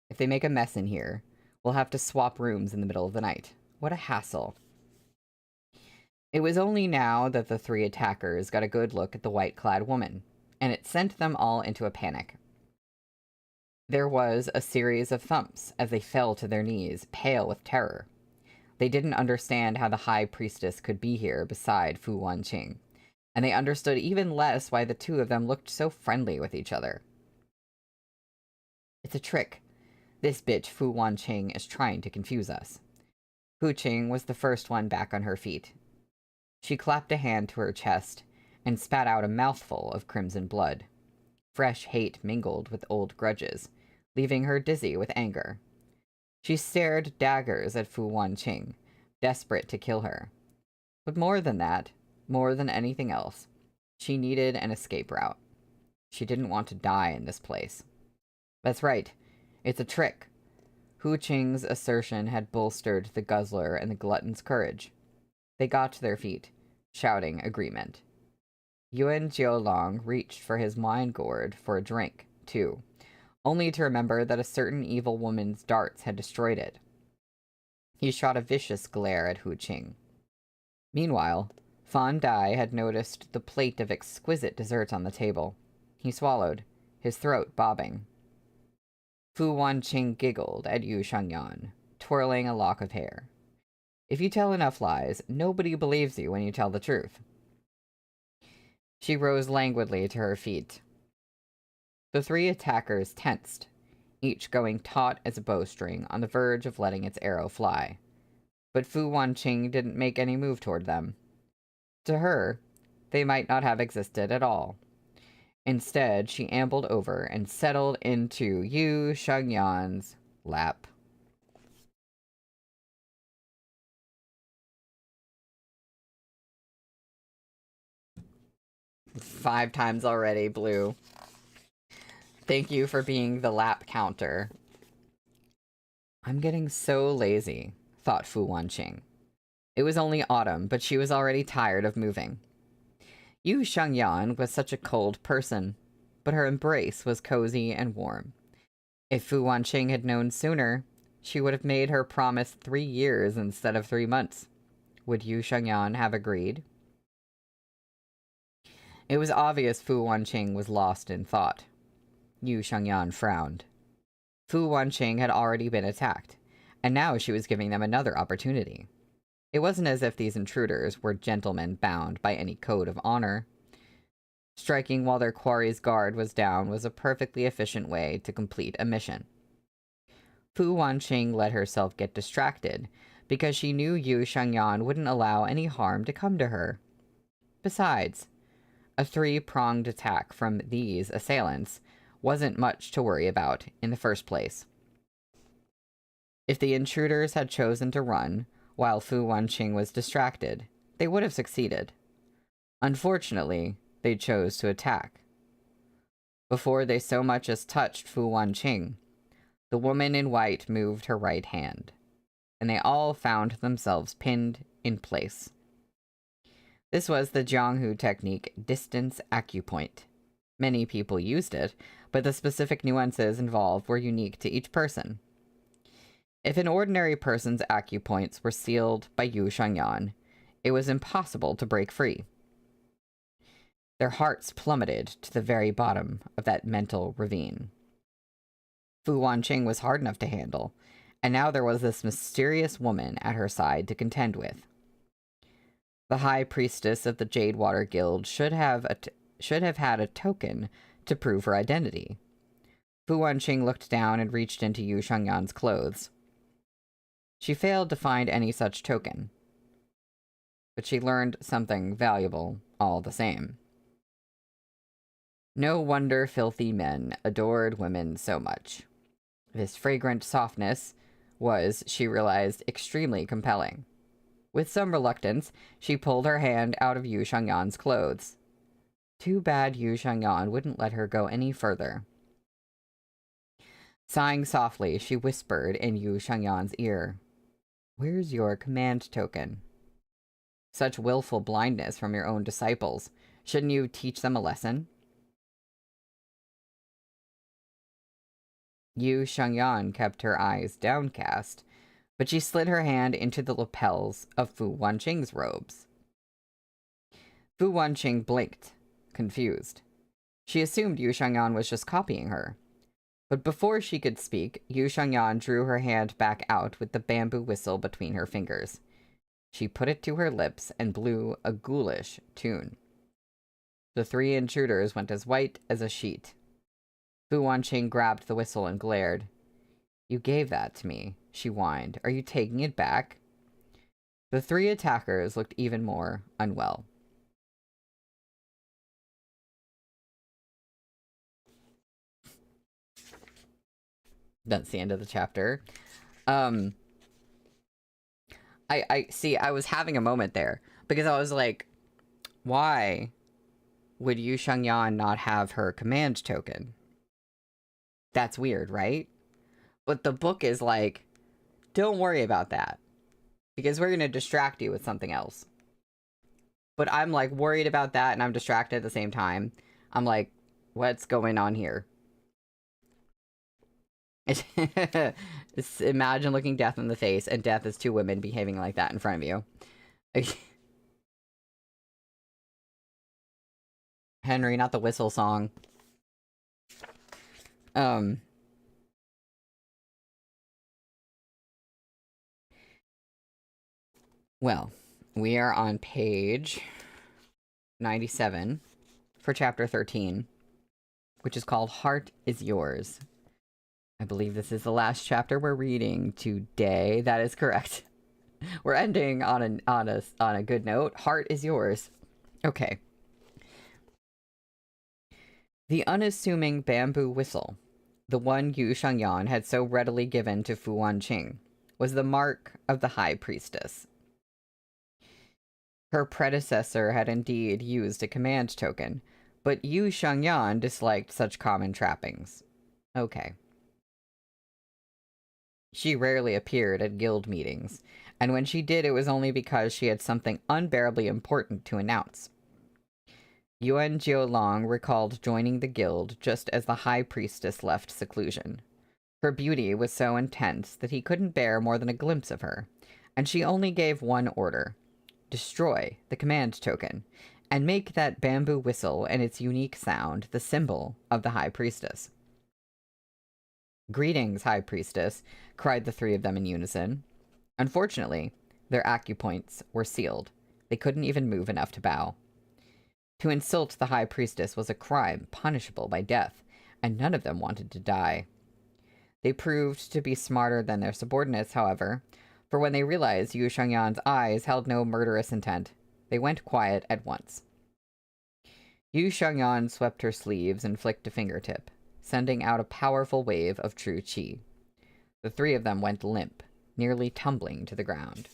If they make a mess in here, we'll have to swap rooms in the middle of the night. What a hassle. It was only now that the 3 attackers got a good look at the white-clad woman, and it sent them all into a panic. There was a series of thumps as they fell to their knees, pale with terror. They didn't understand how the High Priestess could be here beside Fu Wanqing, and they understood even less why the two of them looked so friendly with each other. It's a trick. This bitch Fu Wanqing is trying to confuse us. Hu Qing was the first one back on her feet. She clapped a hand to her chest and spat out a mouthful of crimson blood. Fresh hate mingled with old grudges, leaving her dizzy with anger. She stared daggers at Fu Wanqing, desperate to kill her. But more than that, more than anything else, she needed an escape route. She didn't want to die in this place. That's right. It's a trick. Hu Qing's assertion had bolstered the guzzler and the glutton's courage. They got to their feet, shouting agreement. Yuan Jiolong reached for his wine gourd for a drink, too, only to remember that a certain evil woman's darts had destroyed it. He shot a vicious glare at Hu Qing. Meanwhile, Fan Dai had noticed the plate of exquisite dessert on the table. He swallowed, his throat bobbing. Fu Wanqing giggled at Yu Shangyan, twirling a lock of hair. If you tell enough lies, nobody believes you when you tell the truth. She rose languidly to her feet. The 3 attackers tensed, each going taut as a bowstring on the verge of letting its arrow fly. But Fu Wanqing didn't make any move toward them. To her, they might not have existed at all. Instead, she ambled over and settled into Yu Shangyan's lap. 5 times already, Blue. Thank you for being the lap counter. I'm getting so lazy, thought Fu Wanqing. It was only autumn, but she was already tired of moving. Yu Shangyan was such a cold person, but her embrace was cozy and warm. If Fu Wanqing had known sooner, she would have made her promise 3 years instead of 3 months. Would Yu Shangyan have agreed? It was obvious Fu Wanqing was lost in thought. Yu Shangyan frowned. Fu Wanqing had already been attacked, and now she was giving them another opportunity. It wasn't as if these intruders were gentlemen bound by any code of honor. Striking while their quarry's guard was down was a perfectly efficient way to complete a mission. Fu Wanqing let herself get distracted because she knew Yu Shangyan wouldn't allow any harm to come to her. Besides, a 3-pronged attack from these assailants wasn't much to worry about in the first place. If the intruders had chosen to run while Fu Wanqing was distracted, they would have succeeded. Unfortunately, they chose to attack. Before they so much as touched Fu Wanqing, the woman in white moved her right hand, and they all found themselves pinned in place. This was the Jianghu technique, distance acupoint. Many people used it, but the specific nuances involved were unique to each person. If an ordinary person's acupoints were sealed by Yu Shangyan, it was impossible to break free. Their hearts plummeted to the very bottom of that mental ravine. Fu Wanqing was hard enough to handle, and now there was this mysterious woman at her side to contend with. The High Priestess of the Jadewater Guild should have had a token to prove her identity. Fu Wanqing looked down and reached into Yu Shangyan's clothes. She failed to find any such token, but she learned something valuable all the same. No wonder filthy men adored women so much. This fragrant softness was, she realized, extremely compelling. With some reluctance, she pulled her hand out of Yu Shangyan's clothes. Too bad Yu Shangyan wouldn't let her go any further. Sighing softly, she whispered in Yu Shangyan's ear, "Where's your command token?" Such willful blindness from your own disciples. Shouldn't you teach them a lesson? Yu Shangyan kept her eyes downcast, but she slid her hand into the lapels of Fu Wanqing's robes. Fu Wanqing blinked, confused. She assumed Yu Shangyan was just copying her. But before she could speak, Yu Shangyan drew her hand back out with the bamboo whistle between her fingers. She put it to her lips and blew a ghoulish tune. The 3 intruders went as white as a sheet. Fu Wanqing grabbed the whistle and glared. "You gave that to me," she whined. "Are you taking it back?" The 3 attackers looked even more unwell. That's the end of the chapter. I see, I was having a moment there, because I was like, why would Yu Shangyan not have her command token? That's weird, right? But the book is like, don't worry about that, because we're going to distract you with something else. But I'm like worried about that, and I'm distracted at the same time. I'm like, what's going on here? It's, imagine looking death in the face, and death is 2 women behaving like that in front of you. Henry, not the whistle song. Well, we are on page 97 for chapter 13, which is called Heart is Yours. I believe this is the last chapter we're reading today. That is correct. We're ending on a good note. Heart is yours. Okay. The unassuming bamboo whistle, the one Yu Shangyan had so readily given to Fu Wanqing, was the mark of the High Priestess. Her predecessor had indeed used a command token, but Yu Shangyan disliked such common trappings. Okay. She rarely appeared at guild meetings, and when she did, it was only because she had something unbearably important to announce. Yuan Jiolong recalled joining the guild just as the high priestess left seclusion. Her beauty was so intense that he couldn't bear more than a glimpse of her, and she only gave one order: destroy the command token, and make that bamboo whistle and its unique sound the symbol of the High Priestess. "Greetings, High Priestess," cried the three of them in unison. Unfortunately, their acupoints were sealed. They couldn't even move enough to bow. To insult the High Priestess was a crime punishable by death, and none of them wanted to die. They proved to be smarter than their subordinates, however, for when they realized Yu Shangyan's eyes held no murderous intent, they went quiet at once. Yu Shangyan swept her sleeves and flicked a fingertip, sending out a powerful wave of true qi. The three of them went limp, nearly tumbling to the ground.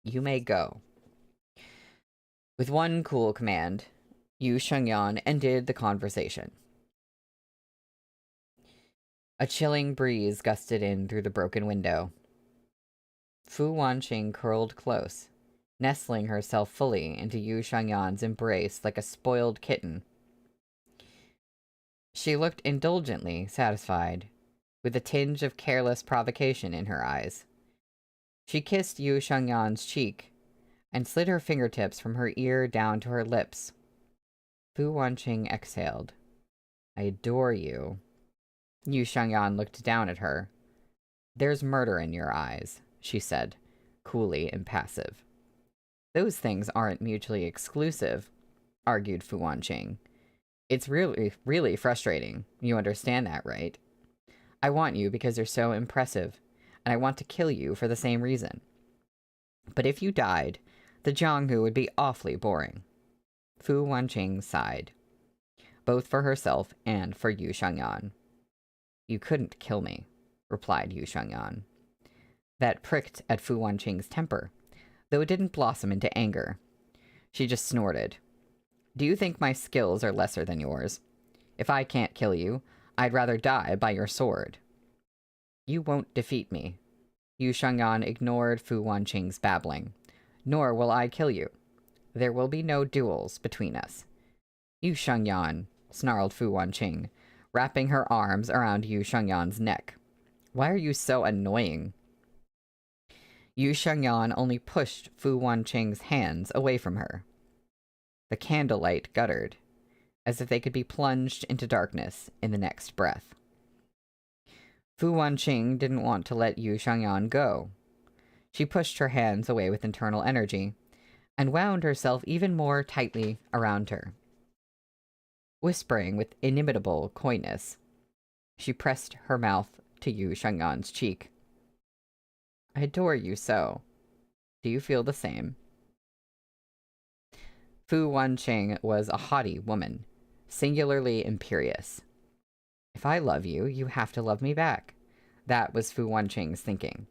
"You may go." With one cool command, Yu Shangyan ended the conversation. A chilling breeze gusted in through the broken window. Fu Wanqing curled close, nestling herself fully into Yu Shangyan's embrace like a spoiled kitten. She looked indulgently satisfied, with a tinge of careless provocation in her eyes. She kissed Yu Shangyan's cheek, and slid her fingertips from her ear down to her lips. Fu Wanqing exhaled. "I adore you." Yu Shangyan looked down at her. "There's murder in your eyes," she said, coolly impassive. "Those things aren't mutually exclusive," argued Fu Wanqing. "It's really, really frustrating. You understand that, right? I want you because you're so impressive, and I want to kill you for the same reason. But if you died, the Jianghu would be awfully boring." Fu Wanqing sighed, both for herself and for Yu Shangyan. "You couldn't kill me," replied Yu Shangyan. That pricked at Fu Wanqing's temper, though it didn't blossom into anger. She just snorted. "Do you think my skills are lesser than yours? If I can't kill you, I'd rather die by your sword." "You won't defeat me." Yu Shangyan ignored Fu Wanqing's babbling. "Nor will I kill you. There will be no duels between us." "Yu Shangyan," snarled Fu Wanqing, wrapping her arms around Yu Shangyan's neck. "Why are you so annoying?" Yu Shangyan only pushed Fu Wanqing's hands away from her. The candlelight guttered, as if they could be plunged into darkness in the next breath. Fu Wanqing didn't want to let Yu Shangyan go. She pushed her hands away with internal energy, and wound herself even more tightly around her. Whispering with inimitable coyness, she pressed her mouth to Yu Shangyan's cheek. "I adore you so. Do you feel the same?" Fu Wanqing was a haughty woman, singularly imperious. "If I love you, you have to love me back." That was Fu Wanqing's thinking.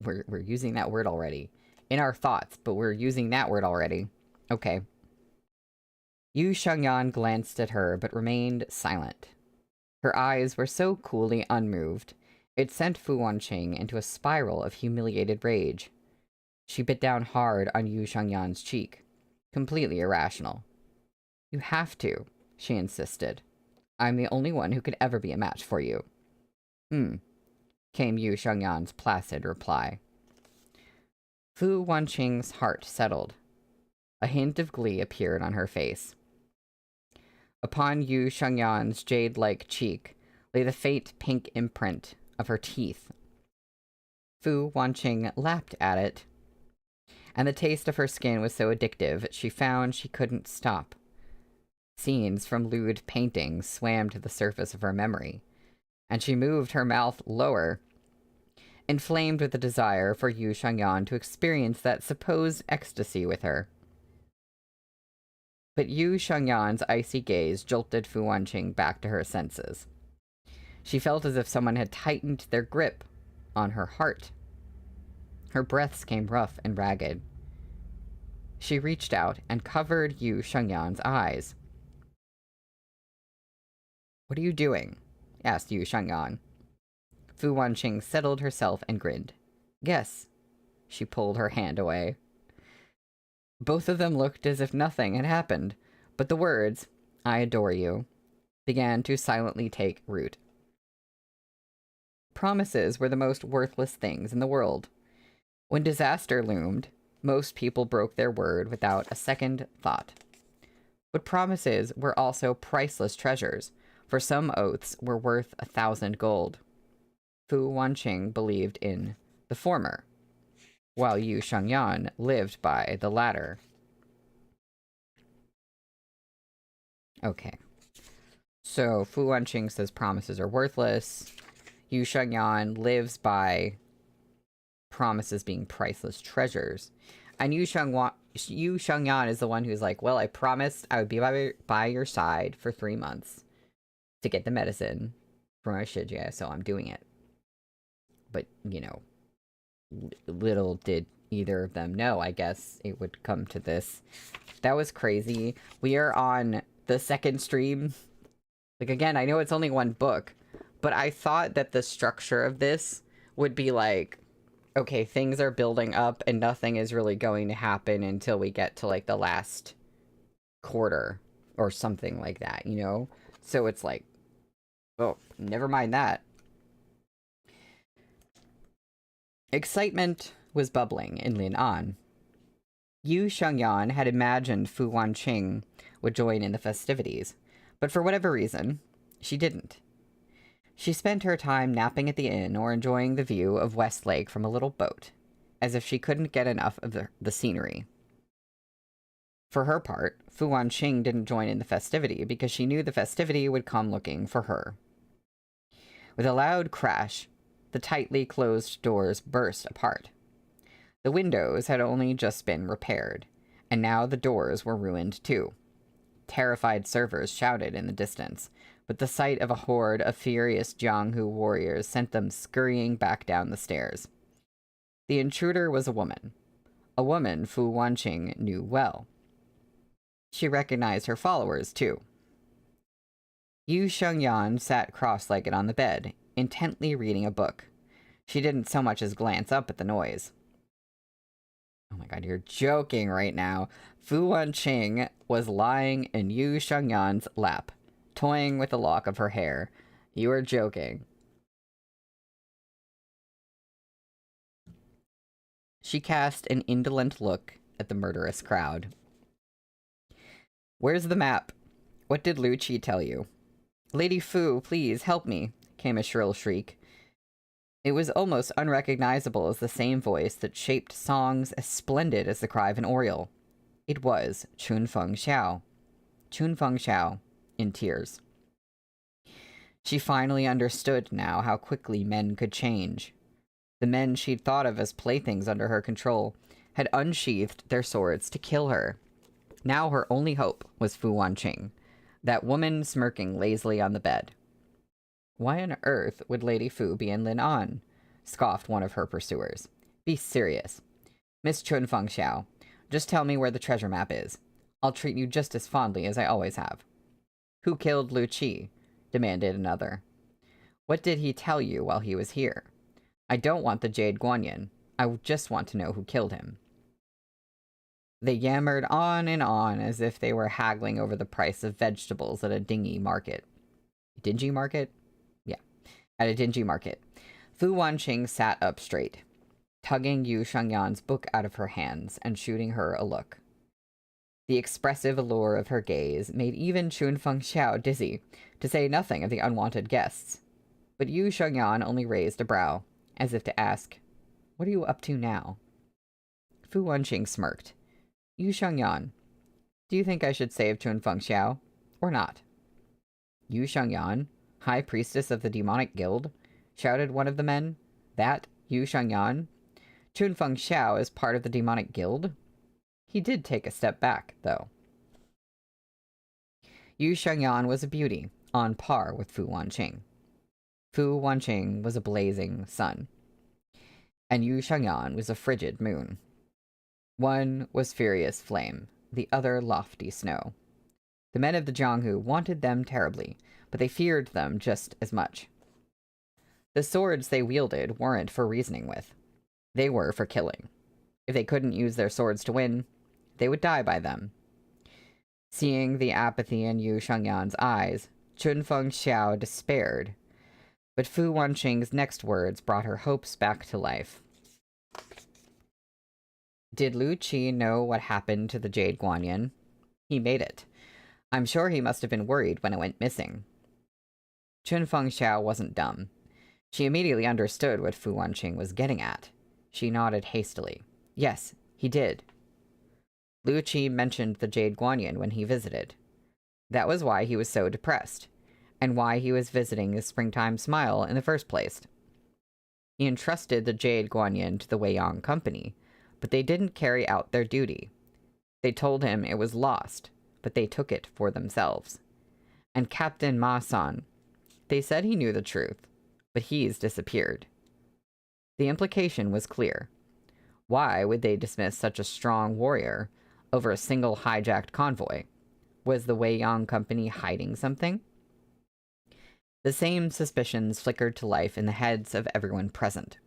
We're using that word already. In our thoughts, but we're using that word already. Okay. Yu Shangyan glanced at her, but remained silent. Her eyes were so coolly unmoved, it sent Fu Wanqing into a spiral of humiliated rage. She bit down hard on Yu Shangyan's cheek, completely irrational. "You have to," she insisted. "I'm the only one who could ever be a match for you." Came Yu Shangyan's placid reply. Fu Wanqing's heart settled. A hint of glee appeared on her face. Upon Yu Shangyan's jade-like cheek lay the faint pink imprint of her teeth. Fu Wanqing lapped at it, and the taste of her skin was so addictive she found she couldn't stop. Scenes from lewd paintings swam to the surface of her memory, and she moved her mouth lower, inflamed with the desire for Yu Shangyan to experience that supposed ecstasy with her. But Yu Shangyan's icy gaze jolted Fu Wanqing back to her senses. She felt as if someone had tightened their grip on her heart. Her breaths came rough and ragged. She reached out and covered Yu Shengyan's eyes. "What are you doing?" asked Yu Shengyan. Fu Wanqing settled herself and grinned. "Guess." She pulled her hand away. Both of them looked as if nothing had happened, but the words, "I adore you," began to silently take root. Promises were the most worthless things in the world. When disaster loomed, most people broke their word without a second thought. But promises were also priceless treasures, for some oaths were worth 1,000 gold. Fu Wanqing believed in the former, while Yu Shengyan lived by the latter. Okay. So Fu Wanqing says promises are worthless. Yu Shengyan lives by promises being priceless treasures. And Yu Shengyan is the one who's like, well, I promised I would be by your side for 3 months to get the medicine for my Shijie, so I'm doing it. But, you know, little did either of them know, I guess, it would come to this. That was crazy. We are on the second stream. Like, again, I know it's only one book, but I thought that the structure of this would be like, okay, things are building up and nothing is really going to happen until we get to, like, the last quarter or something like that, you know? So it's like, oh, never mind that. Excitement was bubbling in Lin'an. Yu Shengyan had imagined Fu Wanqing would join in the festivities, but for whatever reason, she didn't. She spent her time napping at the inn or enjoying the view of Westlake from a little boat, as if she couldn't get enough of the scenery. For her part, Fu Wanqing didn't join in the festivity because she knew the festivity would come looking for her. With a loud crash, the tightly closed doors burst apart. The windows had only just been repaired, and now the doors were ruined too. Terrified servers shouted in the distance, but the sight of a horde of furious Jianghu warriors sent them scurrying back down the stairs. The intruder was a woman Fu Wanqing knew well. She recognized her followers, too. Yu Shengyan sat cross-legged on the bed, intently reading a book. She didn't so much as glance up at the noise. Oh my god, you're joking right now. Fu Wanqing was lying in Yu Shengyan's lap, toying with a lock of her hair. You are joking. She cast an indolent look at the murderous crowd. "Where's the map? What did Lu Qi tell you?" "Lady Fu, please, help me," came a shrill shriek. It was almost unrecognizable as the same voice that shaped songs as splendid as the cry of an oriole. It was Chunfeng Xiao. Chunfeng Xiao, in tears. She finally understood now how quickly men could change. The men she'd thought of as playthings under her control had unsheathed their swords to kill her. Now her only hope was Fu Wanqing, that woman smirking lazily on the bed. "Why on earth would Lady Fu be in Lin'an?" scoffed one of her pursuers. "Be serious. Miss Chunfeng Xiao, just tell me where the treasure map is. I'll treat you just as fondly as I always have." "Who killed Lu Qi?" demanded another. "What did he tell you while he was here? I don't want the Jade Guanyin. I just want to know who killed him." They yammered on and on as if they were haggling over the price of vegetables at a dingy market. Dingy market? Yeah, at a dingy market. Fu Wanqing sat up straight, tugging Yu Shengyan's book out of her hands and shooting her a look. The expressive allure of her gaze made even Chunfeng Xiao dizzy, to say nothing of the unwanted guests. But Yu Shengyan only raised a brow, as if to ask, "What are you up to now?" Fu Wanqing smirked. "Yu Shengyan, do you think I should save Chunfeng Xiao, or not?" "Yu Shengyan, High Priestess of the Demonic Guild?" shouted one of the men. "That Yu Shengyan? Chunfeng Xiao is part of the Demonic Guild?" He did take a step back, though. Yu Shengyan was a beauty, on par with Fu Wanqing. Fu Wanqing was a blazing sun. and Yu Shangyan was a frigid moon. One was furious flame, the other lofty snow. The men of the Jianghu wanted them terribly, but they feared them just as much. The swords they wielded weren't for reasoning with. They were for killing. If they couldn't use their swords to win, they would die by them. Seeing the apathy in Yu Shangyan's eyes, Chunfeng Xiao despaired. But Fu Wanqing's next words brought her hopes back to life. Did Lu Qi know what happened to the Jade Guanyin? He made it. I'm sure he must have been worried when it went missing. Chunfeng Xiao wasn't dumb. She immediately understood what Fu Wanqing was getting at. She nodded hastily. Yes, he did. Lu Qi mentioned the Jade Guanyin when he visited. That was why he was so depressed, and why he was visiting the Springtime Smile in the first place. He entrusted the Jade Guanyin to the Weiyang Company, but they didn't carry out their duty. They told him it was lost, but they took it for themselves. And Captain Ma San, they said he knew the truth, but he's disappeared. The implication was clear. Why would they dismiss such a strong warrior over a single hijacked convoy? Was the Weiyang Company hiding something? The same suspicions flickered to life in the heads of everyone present.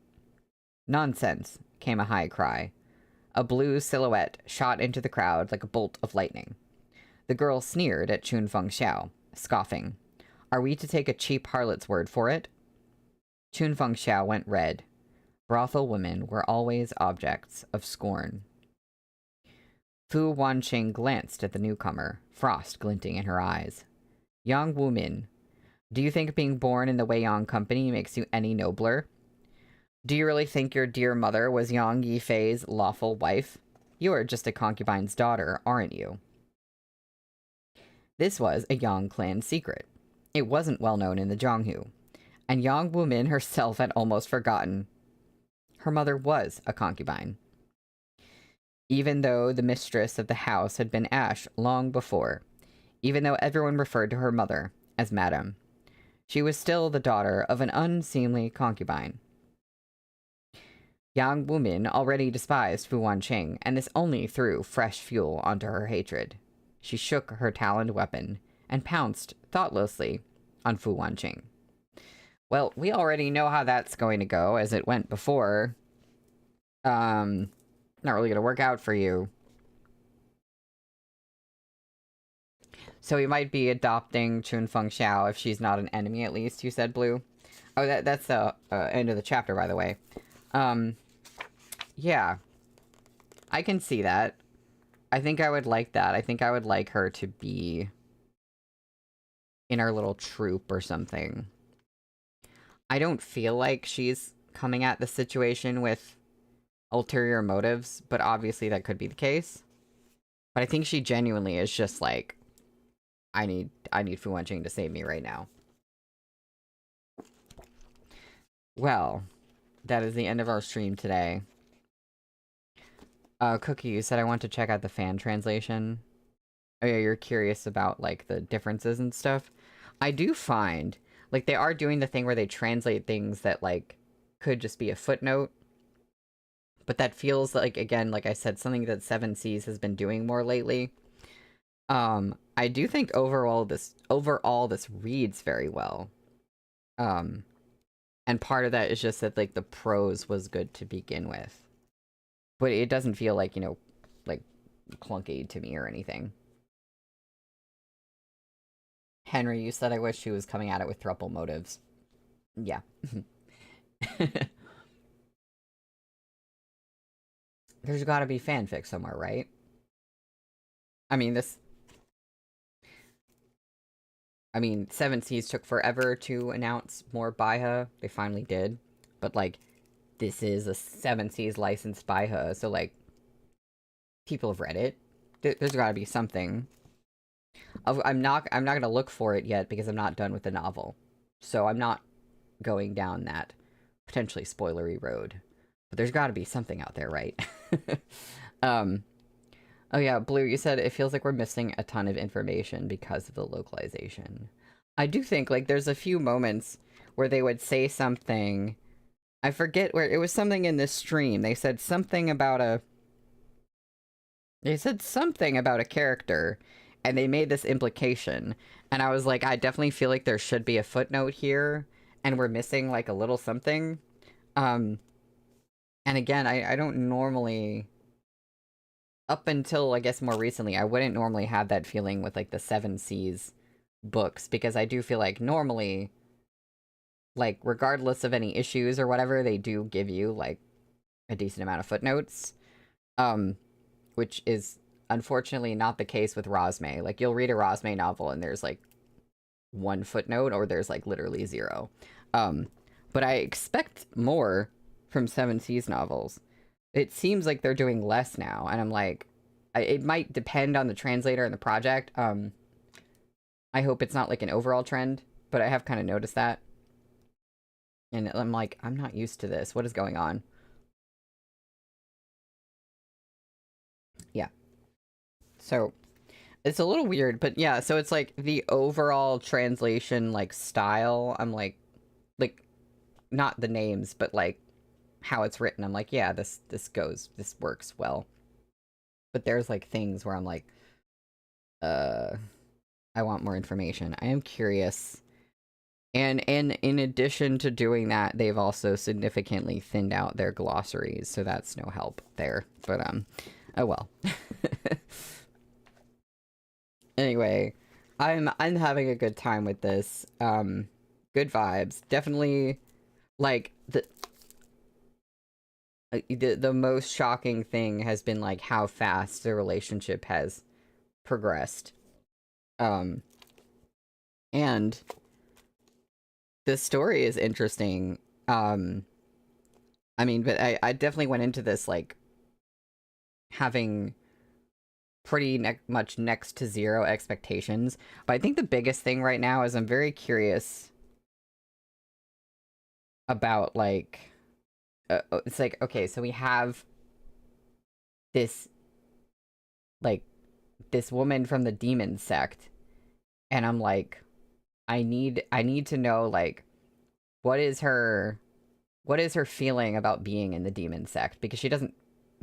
Nonsense, came a high cry. A blue silhouette shot into the crowd like a bolt of lightning. The girl sneered at Chunfeng Xiao, scoffing. Are we to take a cheap harlot's word for it? Chunfeng Xiao went red. Brothel women were always objects of scorn. Fu Wanqing glanced at the newcomer, frost glinting in her eyes. Young woman, do you think being born in the Weiyang Company makes you any nobler? Do you really think your dear mother was Yang Yifei's lawful wife? You are just a concubine's daughter, aren't you? This was a Yang clan secret. It wasn't well known in the Jianghu, and Yang Wumin herself had almost forgotten. Her mother was a concubine. Even though the mistress of the house had been Ash long before, even though everyone referred to her mother as Madam, she was still the daughter of an unseemly concubine. Yang Wumin already despised Fu Wanqing, and this only threw fresh fuel onto her hatred. She shook her taloned weapon and pounced thoughtlessly on Fu Wanqing. Well, we already know how that's going to go, as it went before. Not really going to work out for you. So we might be adopting Chunfeng Xiao if she's not an enemy, at least, you said, Blue. Oh, that's the end of the chapter, by the way. Yeah. I can see that. I think I would like that. I think I would like her to be in our little troop or something. I don't feel like she's coming at the situation with ulterior motives, but obviously that could be the case. But I think she genuinely is just like, I need Fu Wanqing to save me right now. Well, that is the end of our stream today. Cookie, you said I want to check out the fan translation. Oh yeah, you're curious about, like, the differences and stuff. I do find, like, they are doing the thing where they translate things that, like, could just be a footnote. But that feels like, again, like I said, something that Seven Seas has been doing more lately. I do think overall this reads very well. And part of that is just that, like, the prose was good to begin with. But it doesn't feel like, you know, like, clunky to me or anything. Henry, you said I wish she was coming at it with throuple motives. Yeah. There's gotta be fanfic somewhere, right? I mean, Seven Seas took forever to announce more Baihe. They finally did. But, like, this is a Seven Seas licensed Baihe, so, like, people have read it. There's gotta be something. I'm not gonna look for it yet because I'm not done with the novel. So I'm not going down that potentially spoilery road. But there's gotta be something out there, right? Oh yeah, Blue, you said it feels like we're missing a ton of information because of the localization. I do think, like, there's a few moments where they would say something I forget where, it was something in this stream. They said something about a character, and they made this implication, and I was like, I definitely feel like there should be a footnote here, and we're missing like a little something. And again, I don't normally, up until I guess more recently, I wouldn't normally have that feeling with like the Seven Seas books, because I do feel like normally, like, regardless of any issues or whatever, they do give you like a decent amount of footnotes. Which is unfortunately not the case with Rosme. Like, you'll read a Rosme novel and there's like one footnote, or there's like literally zero. But I expect more from Seven Seas novels. It seems like they're doing less now, and I'm like, it might depend on the translator and the project. I hope it's not like an overall trend, but I have kind of noticed that. And I'm like, I'm not used to this. What is going on? Yeah. So, it's a little weird, but yeah, so it's like the overall translation, like, style, I'm like, not the names, but like, how it's written, I'm like, yeah, this works well. But there's like things where I'm like, I want more information. I am curious. And in addition to doing that, they've also significantly thinned out their glossaries, so that's no help there. But, oh well. Anyway, I'm having a good time with this. Good vibes. Definitely, like, the most shocking thing has been, like, how fast the relationship has progressed. And the story is interesting. I mean, but I definitely went into this, like, having pretty much next to zero expectations. But I think the biggest thing right now is I'm very curious about, like, it's like, okay, so we have this, like, this woman from the demon sect, and I'm like, I need to know, like, what is her feeling about being in the demon sect, because she doesn't,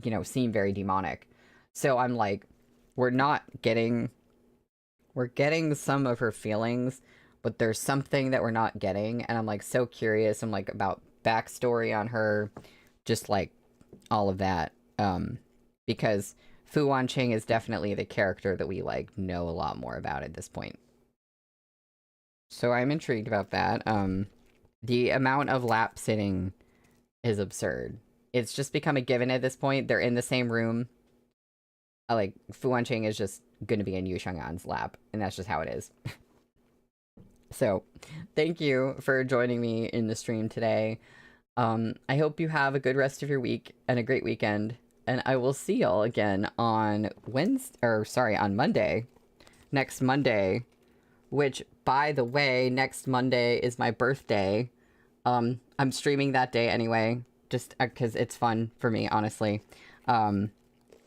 you know, seem very demonic. So I'm like, we're getting some of her feelings, but there's something that we're not getting, and I'm like so curious. I'm like, about backstory on her, just like all of that. Because Fu Wanqing is definitely the character that we like know a lot more about at this point. So I'm intrigued about that. The amount of lap sitting is absurd. It's just become a given at this point. They're in the same room. Like, Fu Wanqing is just going to be in Yu Sheng'an's lap, and that's just how it is. So, thank you for joining me in the stream today. I hope you have a good rest of your week and a great weekend, and I will see y'all again on on Monday. Next Monday, which, by the way, next Monday is my birthday. I'm streaming that day anyway, just because it's fun for me, honestly.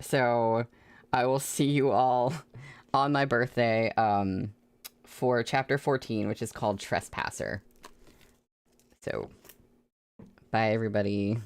So I will see you all on my birthday, for chapter 14, which is called Trespasser. So, bye everybody.